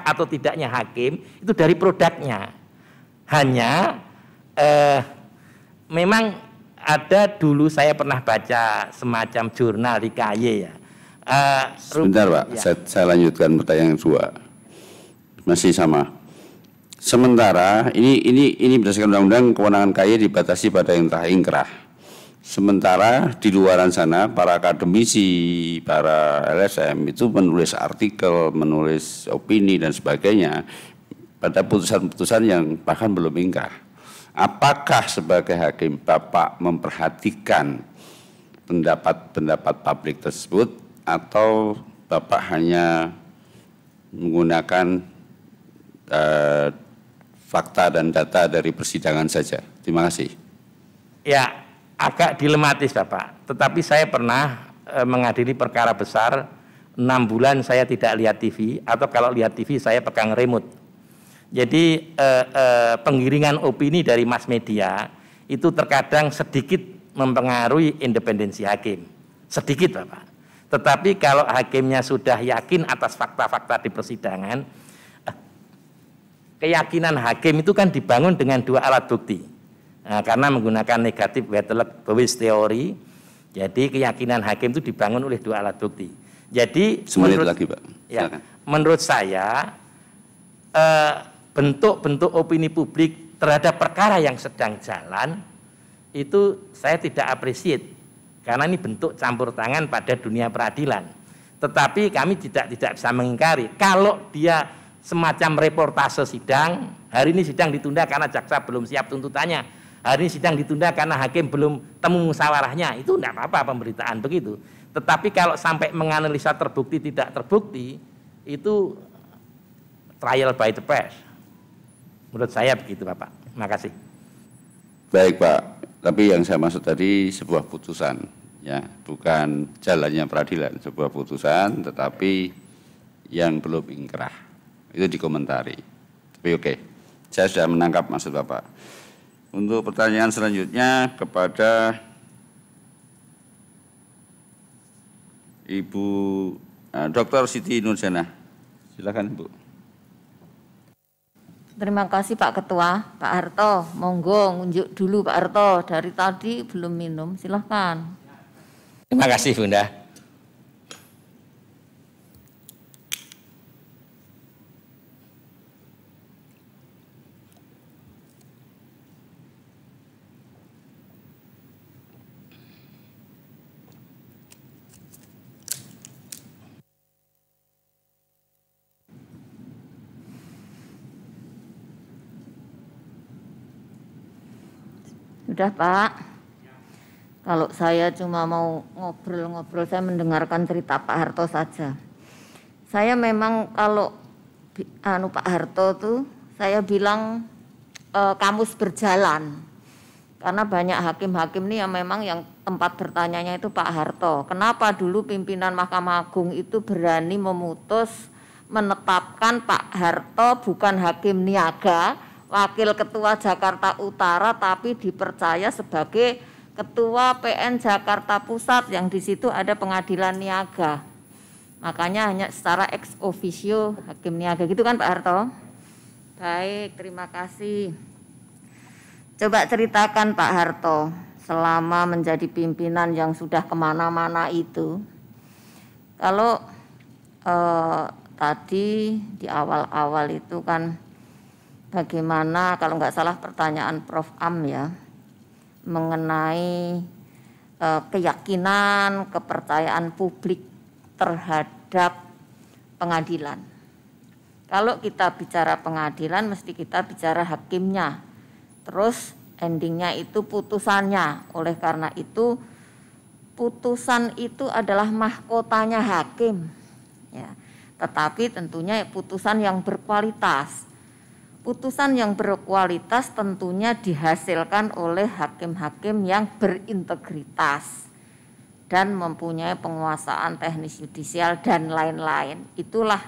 Speaker 3: atau tidaknya hakim itu dari produknya. Hanya memang ada dulu saya pernah baca semacam jurnal di KY ya.
Speaker 1: Sebentar Pak, ya. Saya lanjutkan pertanyaan kedua. Masih sama. Sementara ini berdasarkan undang-undang kewenangan KY dibatasi pada yang telah ingkrah. Sementara di luaran sana para akademisi, para LSM itu menulis artikel, menulis opini dan sebagainya pada putusan-putusan yang bahkan belum ingkrah. Apakah sebagai hakim Bapak memperhatikan pendapat-pendapat publik tersebut atau Bapak hanya menggunakan fakta dan data dari persidangan saja? Terima kasih.
Speaker 3: Ya, agak dilematis Bapak, tetapi saya pernah mengadili perkara besar, 6 bulan saya tidak lihat TV, atau kalau lihat TV saya pegang remote. Jadi penggiringan opini dari mass media itu terkadang sedikit mempengaruhi independensi hakim. Sedikit Bapak. Tetapi kalau hakimnya sudah yakin atas fakta-fakta di persidangan, keyakinan hakim itu kan dibangun dengan 2 alat bukti. Nah, karena menggunakan negatif Wheeler Bewis teori, jadi keyakinan hakim itu dibangun oleh 2 alat bukti. Jadi menurut,
Speaker 1: lagi, Pak.
Speaker 3: Ya, menurut saya bentuk-bentuk opini publik terhadap perkara yang sedang jalan itu saya tidak appreciate. Karena ini bentuk campur tangan pada dunia peradilan. Tetapi kami tidak bisa mengingkari. Kalau dia semacam reportase sidang, hari ini sidang ditunda karena jaksa belum siap tuntutannya, hari ini sidang ditunda karena hakim belum temu musyawarahnya, itu tidak apa-apa pemberitaan begitu. Tetapi kalau sampai menganalisa terbukti tidak terbukti, itu trial by the press. Menurut saya begitu Bapak. Terima kasih.
Speaker 1: Baik Pak. Tapi yang saya maksud tadi sebuah putusan, ya, bukan jalannya peradilan, sebuah putusan, tetapi yang belum ingkrah itu dikomentari. Tapi oke, saya sudah menangkap maksud Bapak. Untuk pertanyaan selanjutnya kepada Ibu Dr. Siti Nurjana, silakan Ibu.
Speaker 9: Terima kasih Pak Ketua. Pak Harto, monggo ngunjuk dulu Pak Harto. Dari tadi belum minum, silahkan.
Speaker 3: Terima kasih Bunda.
Speaker 9: Sudah Pak. Kalau saya cuma mau ngobrol-ngobrol, saya mendengarkan cerita Pak Harto saja. Saya memang kalau Pak Harto tuh saya bilang kamus berjalan. Karena banyak hakim-hakim nih yang memang yang tempat bertanyanya itu Pak Harto. Kenapa dulu pimpinan Mahkamah Agung itu berani memutus menetapkan Pak Harto bukan hakim niaga, Wakil Ketua Jakarta Utara, tapi dipercaya sebagai Ketua PN Jakarta Pusat yang di situ ada pengadilan niaga. Makanya hanya secara ex officio hakim niaga gitu kan Pak Harto? Baik, terima kasih. Coba ceritakan Pak Harto, selama menjadi pimpinan yang sudah kemana-mana itu. Kalau tadi di awal-awal itu kan bagaimana, kalau nggak salah pertanyaan Prof. Am ya, mengenai keyakinan, kepercayaan publik terhadap pengadilan. Kalau kita bicara pengadilan, mesti kita bicara hakimnya. Terus endingnya itu putusannya. Oleh karena itu, putusan itu adalah mahkotanya hakim. Ya. Tetapi tentunya putusan yang berkualitas. Putusan yang berkualitas tentunya dihasilkan oleh hakim-hakim yang berintegritas dan mempunyai penguasaan teknis yudisial dan lain-lain. Itulah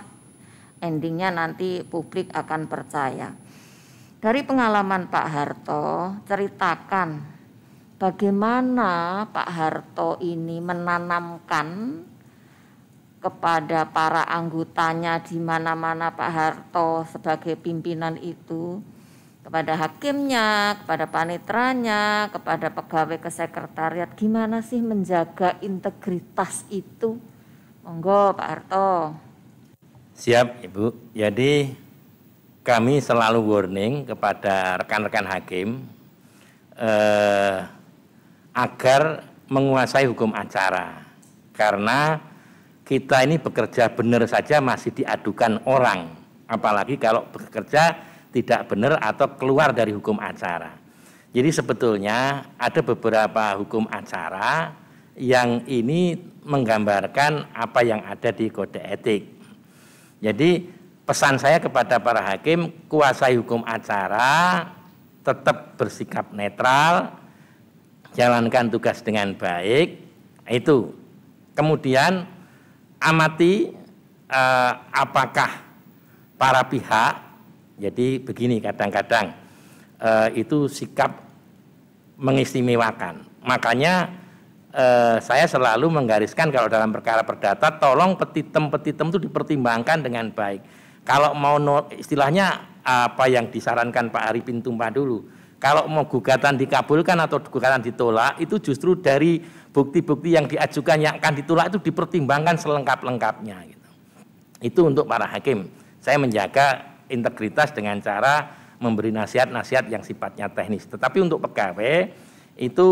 Speaker 9: endingnya nanti publik akan percaya. Dari pengalaman Pak Harto, ceritakan bagaimana Pak Harto ini menanamkan kepada para anggotanya di mana-mana Pak Harto sebagai pimpinan itu, kepada hakimnya, kepada panitranya, kepada pegawai kesekretariat, gimana sih menjaga integritas itu? Monggo Pak Harto.
Speaker 3: Siap Ibu. Jadi kami selalu warning kepada rekan-rekan hakim agar menguasai hukum acara, karena kita ini bekerja benar saja masih diadukan orang, apalagi kalau bekerja tidak benar atau keluar dari hukum acara. Jadi sebetulnya ada beberapa hukum acara yang ini menggambarkan apa yang ada di kode etik. Jadi pesan saya kepada para hakim, kuasai hukum acara, tetap bersikap netral, jalankan tugas dengan baik, itu Kemudian amati apakah para pihak, jadi begini kadang-kadang itu sikap mengistimewakan. Makanya saya selalu menggariskan kalau dalam perkara perdata, tolong petitum-petitum itu dipertimbangkan dengan baik. Kalau mau istilahnya apa yang disarankan Pak Arifin Tumpah dulu, kalau mau gugatan dikabulkan atau gugatan ditolak, itu justru dari bukti-bukti yang diajukan yang akan ditolak itu dipertimbangkan selengkap-lengkapnya. Gitu. Itu untuk para hakim. Saya menjaga integritas dengan cara memberi nasihat-nasihat yang sifatnya teknis. Tetapi untuk pegawai itu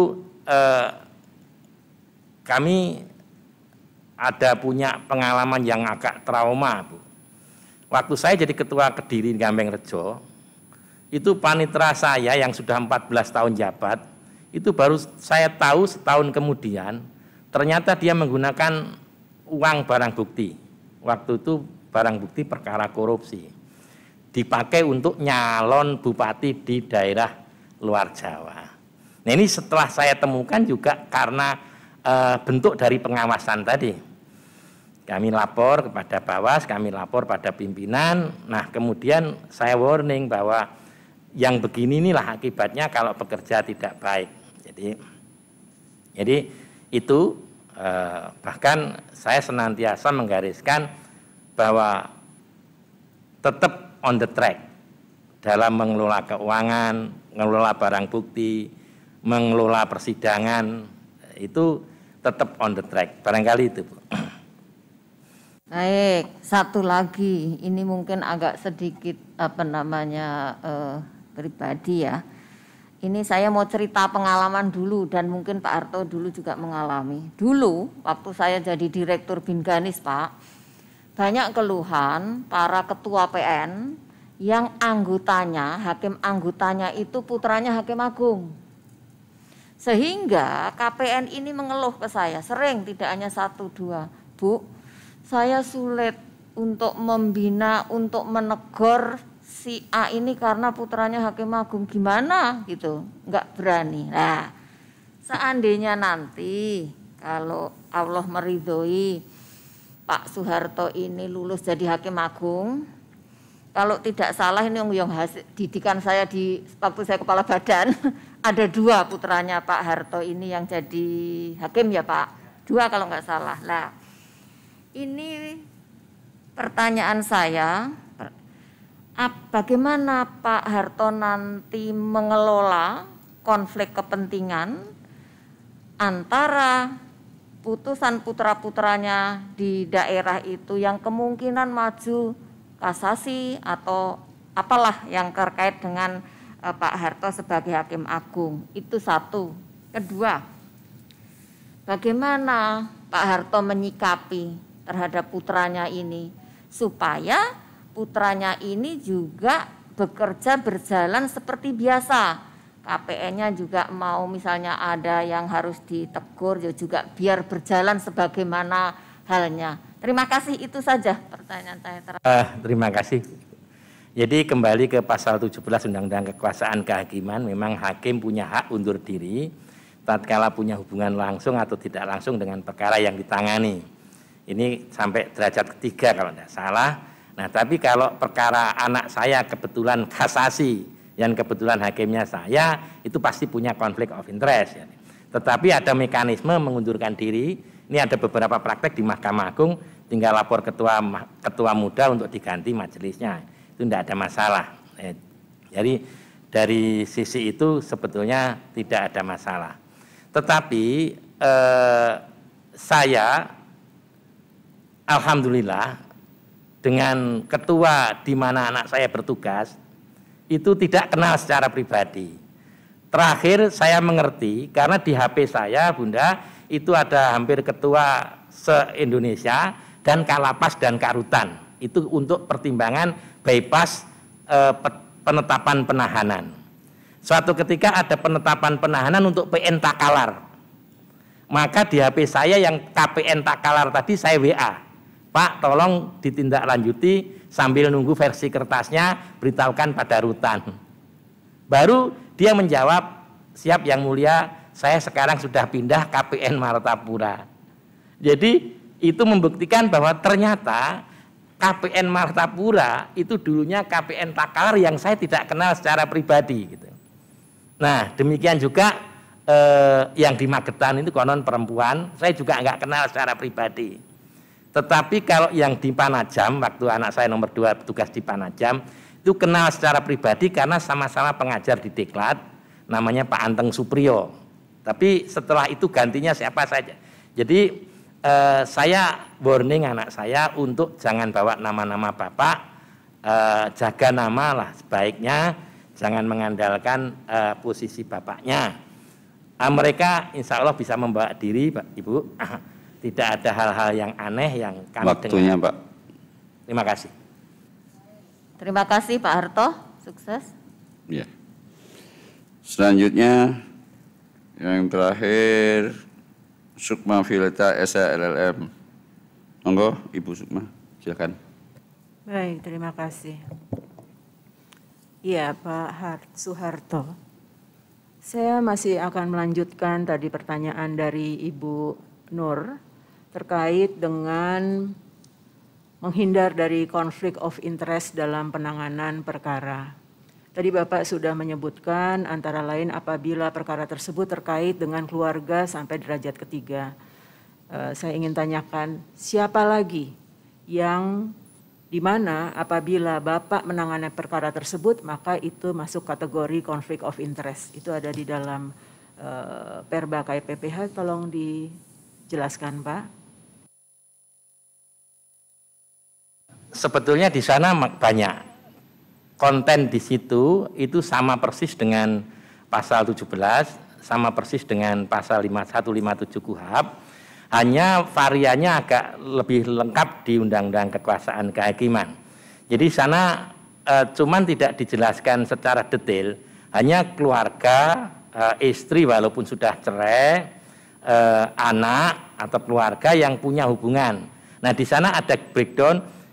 Speaker 3: kami ada punya pengalaman yang agak trauma, Bu. Waktu saya jadi ketua Kediri Gambeng Rejo, itu panitera saya yang sudah 14 tahun jabat, itu baru saya tahu setahun kemudian, ternyata dia menggunakan uang barang bukti. Waktu itu barang bukti perkara korupsi. Dipakai untuk nyalon bupati di daerah luar Jawa. Nah ini setelah saya temukan juga karena bentuk dari pengawasan tadi. Kami lapor kepada Bawas, kami lapor pada pimpinan. Nah kemudian saya warning bahwa yang begini inilah akibatnya kalau bekerja tidak baik. Jadi itu bahkan saya senantiasa menggariskan bahwa tetap on the track dalam mengelola keuangan, mengelola barang bukti, mengelola persidangan, itu tetap on the track. Barangkali itu, Bu.
Speaker 9: Baik, satu lagi, ini mungkin agak sedikit pribadi ya. Ini saya mau cerita pengalaman dulu dan mungkin Pak Harto dulu juga mengalami. Dulu waktu saya jadi Direktur Binganis, Pak, banyak keluhan para ketua PN yang anggotanya, hakim anggotanya itu putranya Hakim Agung. Sehingga KPN ini mengeluh ke saya, sering, tidak hanya 1, 2, Bu, saya sulit untuk membina, untuk menegur si A ini karena putranya Hakim Agung, gimana gitu, nggak berani. Nah, seandainya nanti kalau Allah meridhoi Pak Soeharto ini lulus jadi Hakim Agung, kalau tidak salah ini yang hasil didikan saya di waktu saya kepala badan, ada 2 putranya Pak Harto ini yang jadi hakim ya Pak, 2 kalau nggak salah. Nah, ini pertanyaan saya, bagaimana Pak Harto nanti mengelola konflik kepentingan antara putusan putra-putranya di daerah itu yang kemungkinan maju kasasi atau apalah yang terkait dengan Pak Harto sebagai Hakim Agung. Itu satu. Kedua, bagaimana Pak Harto menyikapi terhadap putranya ini supaya putranya ini juga bekerja berjalan seperti biasa. KPN-nya juga mau misalnya ada yang harus ditegur ya juga biar berjalan sebagaimana halnya. Terima kasih, itu saja pertanyaan saya terakhir.
Speaker 3: Terima kasih. Jadi kembali ke pasal 17 Undang-Undang Kekuasaan Kehakiman, memang hakim punya hak undur diri tatkala punya hubungan langsung atau tidak langsung dengan perkara yang ditangani. Ini sampai derajat ketiga kalau tidak salah. Nah, tapi kalau perkara anak saya kebetulan kasasi yang kebetulan hakimnya saya, itu pasti punya konflik of interest. Ya. Tetapi ada mekanisme mengundurkan diri. Ini ada beberapa praktek di Mahkamah Agung, tinggal lapor ketua muda untuk diganti majelisnya. Itu tidak ada masalah. Jadi dari sisi itu sebetulnya tidak ada masalah. Tetapi saya alhamdulillah dengan ketua di mana anak saya bertugas itu tidak kenal secara pribadi. Terakhir saya mengerti karena di HP saya, Bunda, itu ada hampir ketua se-Indonesia dan Kalapas dan Karutan. Itu untuk pertimbangan bypass penetapan penahanan. Suatu ketika ada penetapan penahanan untuk PN Takalar. Maka di HP saya yang KPN Takalar tadi saya WA. Pak, tolong ditindaklanjuti sambil nunggu versi kertasnya, beritahukan pada Rutan. Baru dia menjawab, siap yang mulia, saya sekarang sudah pindah KPN Martapura. Jadi itu membuktikan bahwa ternyata KPN Martapura itu dulunya KPN Takalar yang saya tidak kenal secara pribadi gitu. Nah, demikian juga yang di Magetan itu konon perempuan, saya juga nggak kenal secara pribadi. Tetapi kalau yang di Panajam, waktu anak saya nomor 2 tugas di Panajam, itu kenal secara pribadi karena sama-sama pengajar di Diklat, namanya Pak Anteng Supriyo. Tapi setelah itu gantinya siapa saja. Jadi saya warning anak saya untuk jangan bawa nama-nama bapak, jaga nama lah sebaiknya, jangan mengandalkan posisi bapaknya. Mereka insya Allah bisa membawa diri, Pak Ibu. Tidak ada hal-hal yang aneh yang kami
Speaker 1: Waktunya,
Speaker 3: dengar.
Speaker 1: Pak.
Speaker 3: Terima kasih.
Speaker 9: Terima kasih Pak Harto, sukses.
Speaker 1: Ya. Selanjutnya yang terakhir Sukma Fileta SLLM. Monggo Ibu Sukma, silakan.
Speaker 10: Baik, terima kasih. Iya Pak Soeharto, saya masih akan melanjutkan tadi pertanyaan dari Ibu Nur terkait dengan menghindar dari konflik of interest dalam penanganan perkara. Tadi Bapak sudah menyebutkan antara lain apabila perkara tersebut terkait dengan keluarga sampai derajat ketiga. Saya ingin tanyakan siapa lagi yang di mana apabila Bapak menangani perkara tersebut maka itu masuk kategori konflik of interest. Itu ada di dalam Perba KPPH, tolong dijelaskan Pak.
Speaker 3: Sebetulnya di sana banyak konten di situ itu sama persis dengan pasal 17, sama persis dengan pasal 157 KUHP, hanya variannya agak lebih lengkap di Undang-Undang Kekuasaan Kehakiman. Jadi sana cuman tidak dijelaskan secara detail, hanya keluarga, istri walaupun sudah cerai, anak atau keluarga yang punya hubungan. Nah di sana ada breakdown.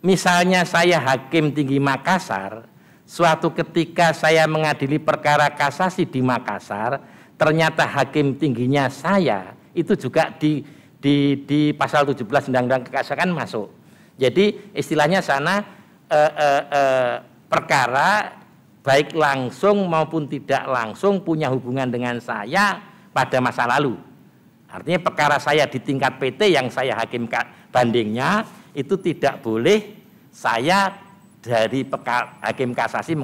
Speaker 3: Misalnya saya Hakim Tinggi Makassar, suatu ketika saya mengadili perkara kasasi di Makassar, ternyata hakim tingginya saya itu juga di pasal 17 Undang-Undang Kekuasaan masuk. Jadi istilahnya sana perkara baik langsung maupun tidak langsung punya hubungan dengan saya pada masa lalu. Artinya perkara saya di tingkat PT yang saya hakim bandingnya itu tidak boleh saya dari hakim kasasi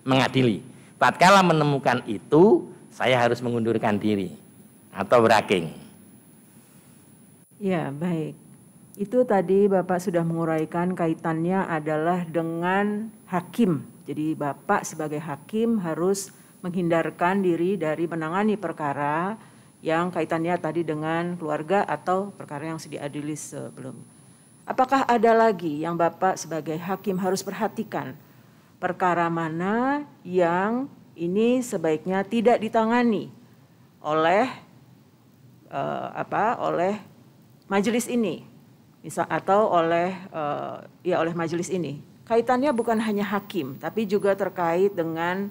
Speaker 3: mengadili. Tatkala menemukan itu, saya harus mengundurkan diri atau braking.
Speaker 10: Ya, baik. Itu tadi Bapak sudah menguraikan kaitannya adalah dengan hakim. Jadi Bapak sebagai hakim harus menghindarkan diri dari menangani perkara yang kaitannya tadi dengan keluarga atau perkara yang sudah diadili sebelum. Apakah ada lagi yang Bapak sebagai hakim harus perhatikan? Perkara mana yang ini sebaiknya tidak ditangani oleh oleh majelis ini, atau oleh oleh majelis ini. Kaitannya bukan hanya hakim, tapi juga terkait dengan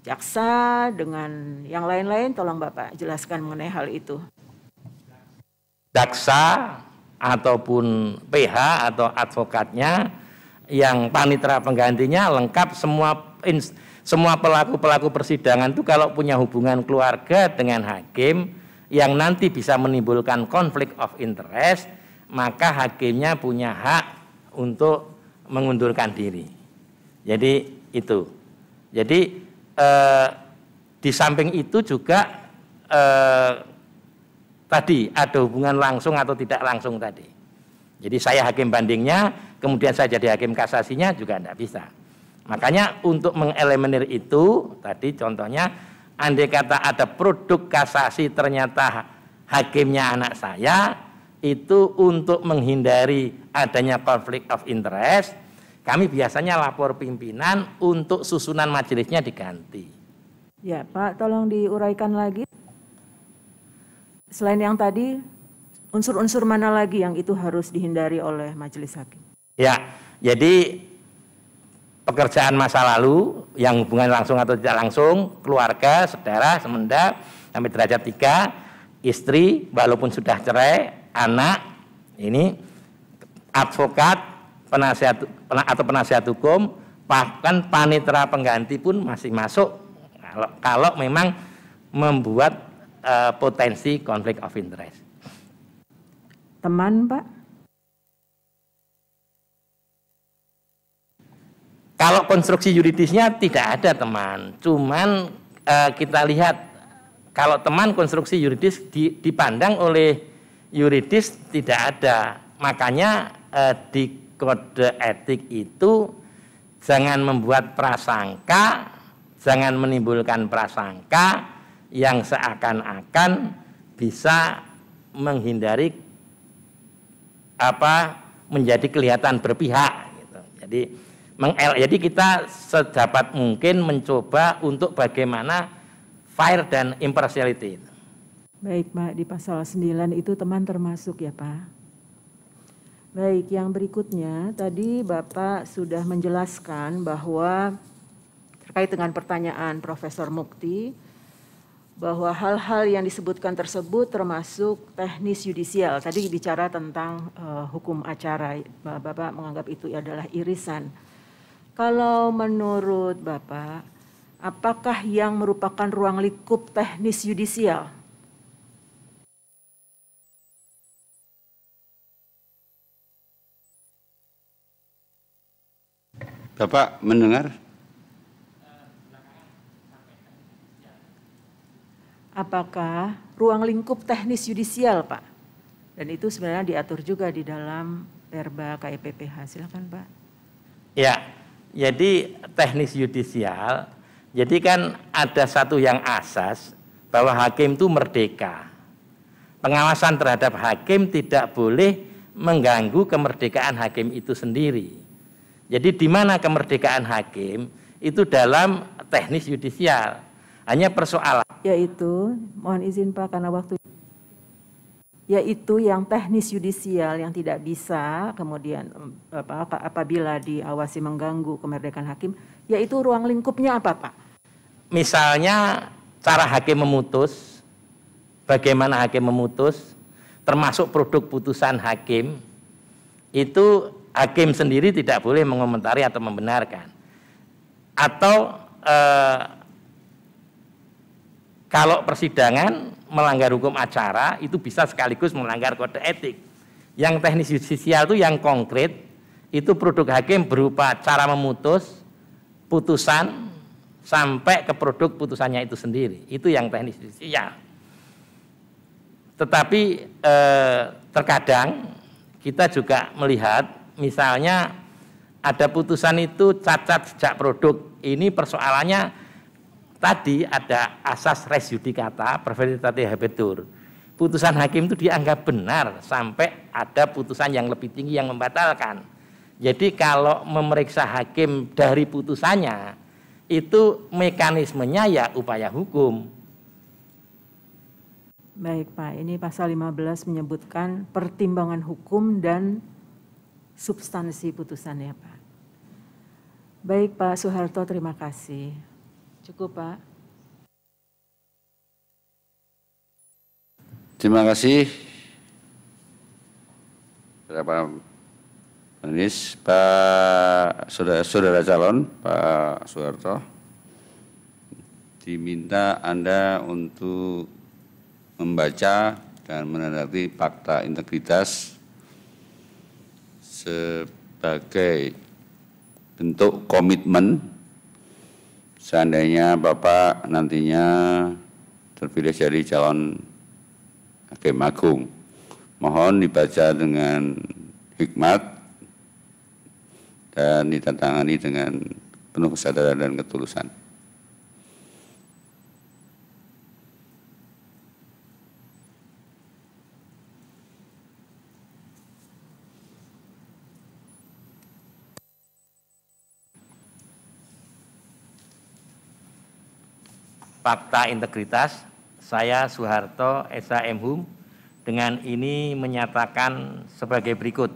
Speaker 10: jaksa, dengan yang lain-lain. Tolong Bapak jelaskan mengenai hal itu.
Speaker 3: Jaksa ataupun PH atau advokatnya yang panitera penggantinya lengkap, semua pelaku-pelaku persidangan itu kalau punya hubungan keluarga dengan hakim yang nanti bisa menimbulkan konflik of interest, maka hakimnya punya hak untuk mengundurkan diri. Jadi itu. Jadi di samping itu juga tadi ada hubungan langsung atau tidak langsung tadi. Jadi saya hakim bandingnya, kemudian saya jadi hakim kasasinya juga tidak bisa. Makanya untuk mengeliminir itu, tadi contohnya, andai kata ada produk kasasi ternyata hakimnya anak saya, itu untuk menghindari adanya konflik of interest, kami biasanya lapor pimpinan untuk susunan majelisnya diganti.
Speaker 10: Ya Pak, tolong diuraikan lagi. Selain yang tadi, unsur-unsur mana lagi yang itu harus dihindari oleh majelis hakim?
Speaker 3: Ya, jadi pekerjaan masa lalu yang hubungan langsung atau tidak langsung, keluarga, saudara, semenda, sampai derajat 3, istri walaupun sudah cerai, anak ini advokat, penasihat hukum, bahkan panitera pengganti pun masih masuk kalau memang membuat potensi konflik of interest.
Speaker 10: Teman, Pak?
Speaker 3: Kalau konstruksi yuridisnya tidak ada teman, cuman kita lihat kalau teman konstruksi yuridis dipandang oleh yuridis tidak ada. Makanya di kode etik itu jangan membuat prasangka, jangan menimbulkan prasangka yang seakan-akan bisa menghindari menjadi kelihatan berpihak gitu. Jadi kita sedapat mungkin mencoba untuk bagaimana fair dan impartiality.
Speaker 10: Baik, Pak, di pasal 9 itu teman termasuk ya, Pak. Baik, yang berikutnya tadi Bapak sudah menjelaskan bahwa terkait dengan pertanyaan Profesor Mukti bahwa hal-hal yang disebutkan tersebut termasuk teknis yudisial. Tadi bicara tentang hukum acara, Bapak menganggap itu adalah irisan. Kalau menurut Bapak, apakah yang merupakan ruang lingkup teknis yudisial?
Speaker 1: Bapak mendengar?
Speaker 10: Apakah ruang lingkup teknis yudisial, Pak? Dan itu sebenarnya diatur juga di dalam Perba KIPPH. Silakan, Pak.
Speaker 3: Ya, jadi teknis yudisial, jadi kan ada satu yang asas bahwa hakim itu merdeka. Pengawasan terhadap hakim tidak boleh mengganggu kemerdekaan hakim itu sendiri. Jadi di mana kemerdekaan hakim itu dalam teknis yudisial. Hanya persoalan
Speaker 10: yaitu, mohon izin Pak karena waktu, yaitu yang teknis yudisial yang tidak bisa kemudian apabila diawasi mengganggu kemerdekaan hakim, yaitu ruang lingkupnya apa, Pak?
Speaker 3: Misalnya cara hakim memutus, bagaimana hakim memutus, termasuk produk putusan hakim, itu hakim sendiri tidak boleh mengomentari atau membenarkan. Atau kalau persidangan melanggar hukum acara itu bisa sekaligus melanggar kode etik. Yang teknis yudisial itu yang konkret, itu produk hakim berupa cara memutus, putusan, sampai ke produk putusannya itu sendiri. Itu yang teknis yudisial. Tetapi terkadang kita juga melihat misalnya ada putusan itu cacat sejak produk. Ini persoalannya tadi ada asas res judicata, prevaricae habetur. Putusan hakim itu dianggap benar sampai ada putusan yang lebih tinggi yang membatalkan. Jadi kalau memeriksa hakim dari putusannya, itu mekanismenya ya upaya hukum.
Speaker 10: Baik Pak, ini pasal 15 menyebutkan pertimbangan hukum dan substansi putusannya Pak. Baik Pak Soeharto, terima kasih. Cukup Pak.
Speaker 1: Terima kasih Bapak Anies, Pak saudara calon Pak Soeharto, diminta Anda untuk membaca dan menandatangani fakta integritas sebagai bentuk komitmen seandainya Bapak nantinya terpilih jadi calon Hakim Agung. Mohon dibaca dengan hikmat dan ditandatangani dengan penuh kesadaran dan ketulusan.
Speaker 3: Fakta integritas, saya Soeharto S.H.M. Hum dengan ini menyatakan sebagai berikut.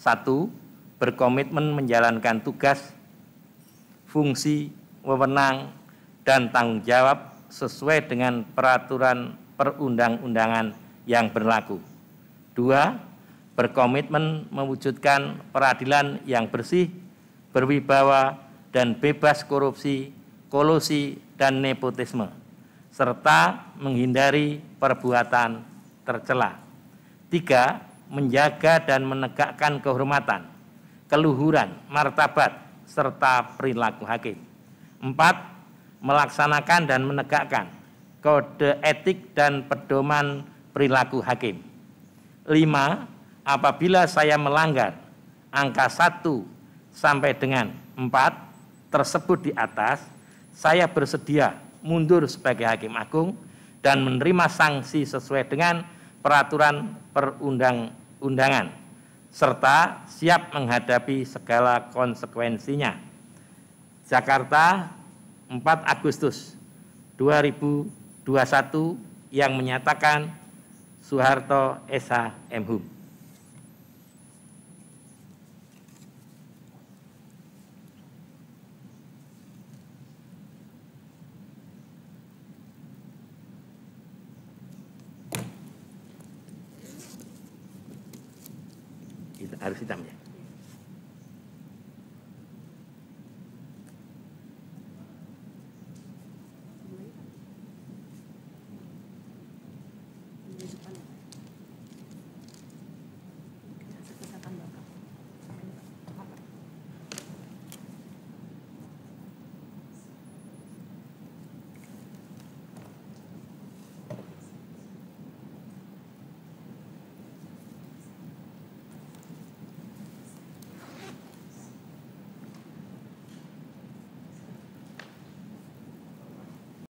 Speaker 3: 1. Berkomitmen menjalankan tugas, fungsi, wewenang, dan tanggung jawab sesuai dengan peraturan perundang-undangan yang berlaku. 2. Berkomitmen mewujudkan peradilan yang bersih, berwibawa, dan bebas korupsi, kolusi, dan nepotisme, serta menghindari perbuatan tercela. 3. Menjaga dan menegakkan kehormatan, keluhuran, martabat, serta perilaku hakim. 4. Melaksanakan dan menegakkan kode etik dan pedoman perilaku hakim. 5. Apabila saya melanggar angka 1 sampai dengan 4 tersebut di atas, saya bersedia mundur sebagai hakim agung dan menerima sanksi sesuai dengan peraturan perundang-undangan, serta siap menghadapi segala konsekuensinya. Jakarta, 4 Agustus 2021, yang menyatakan Soeharto SH MHum. Harus hitam ya.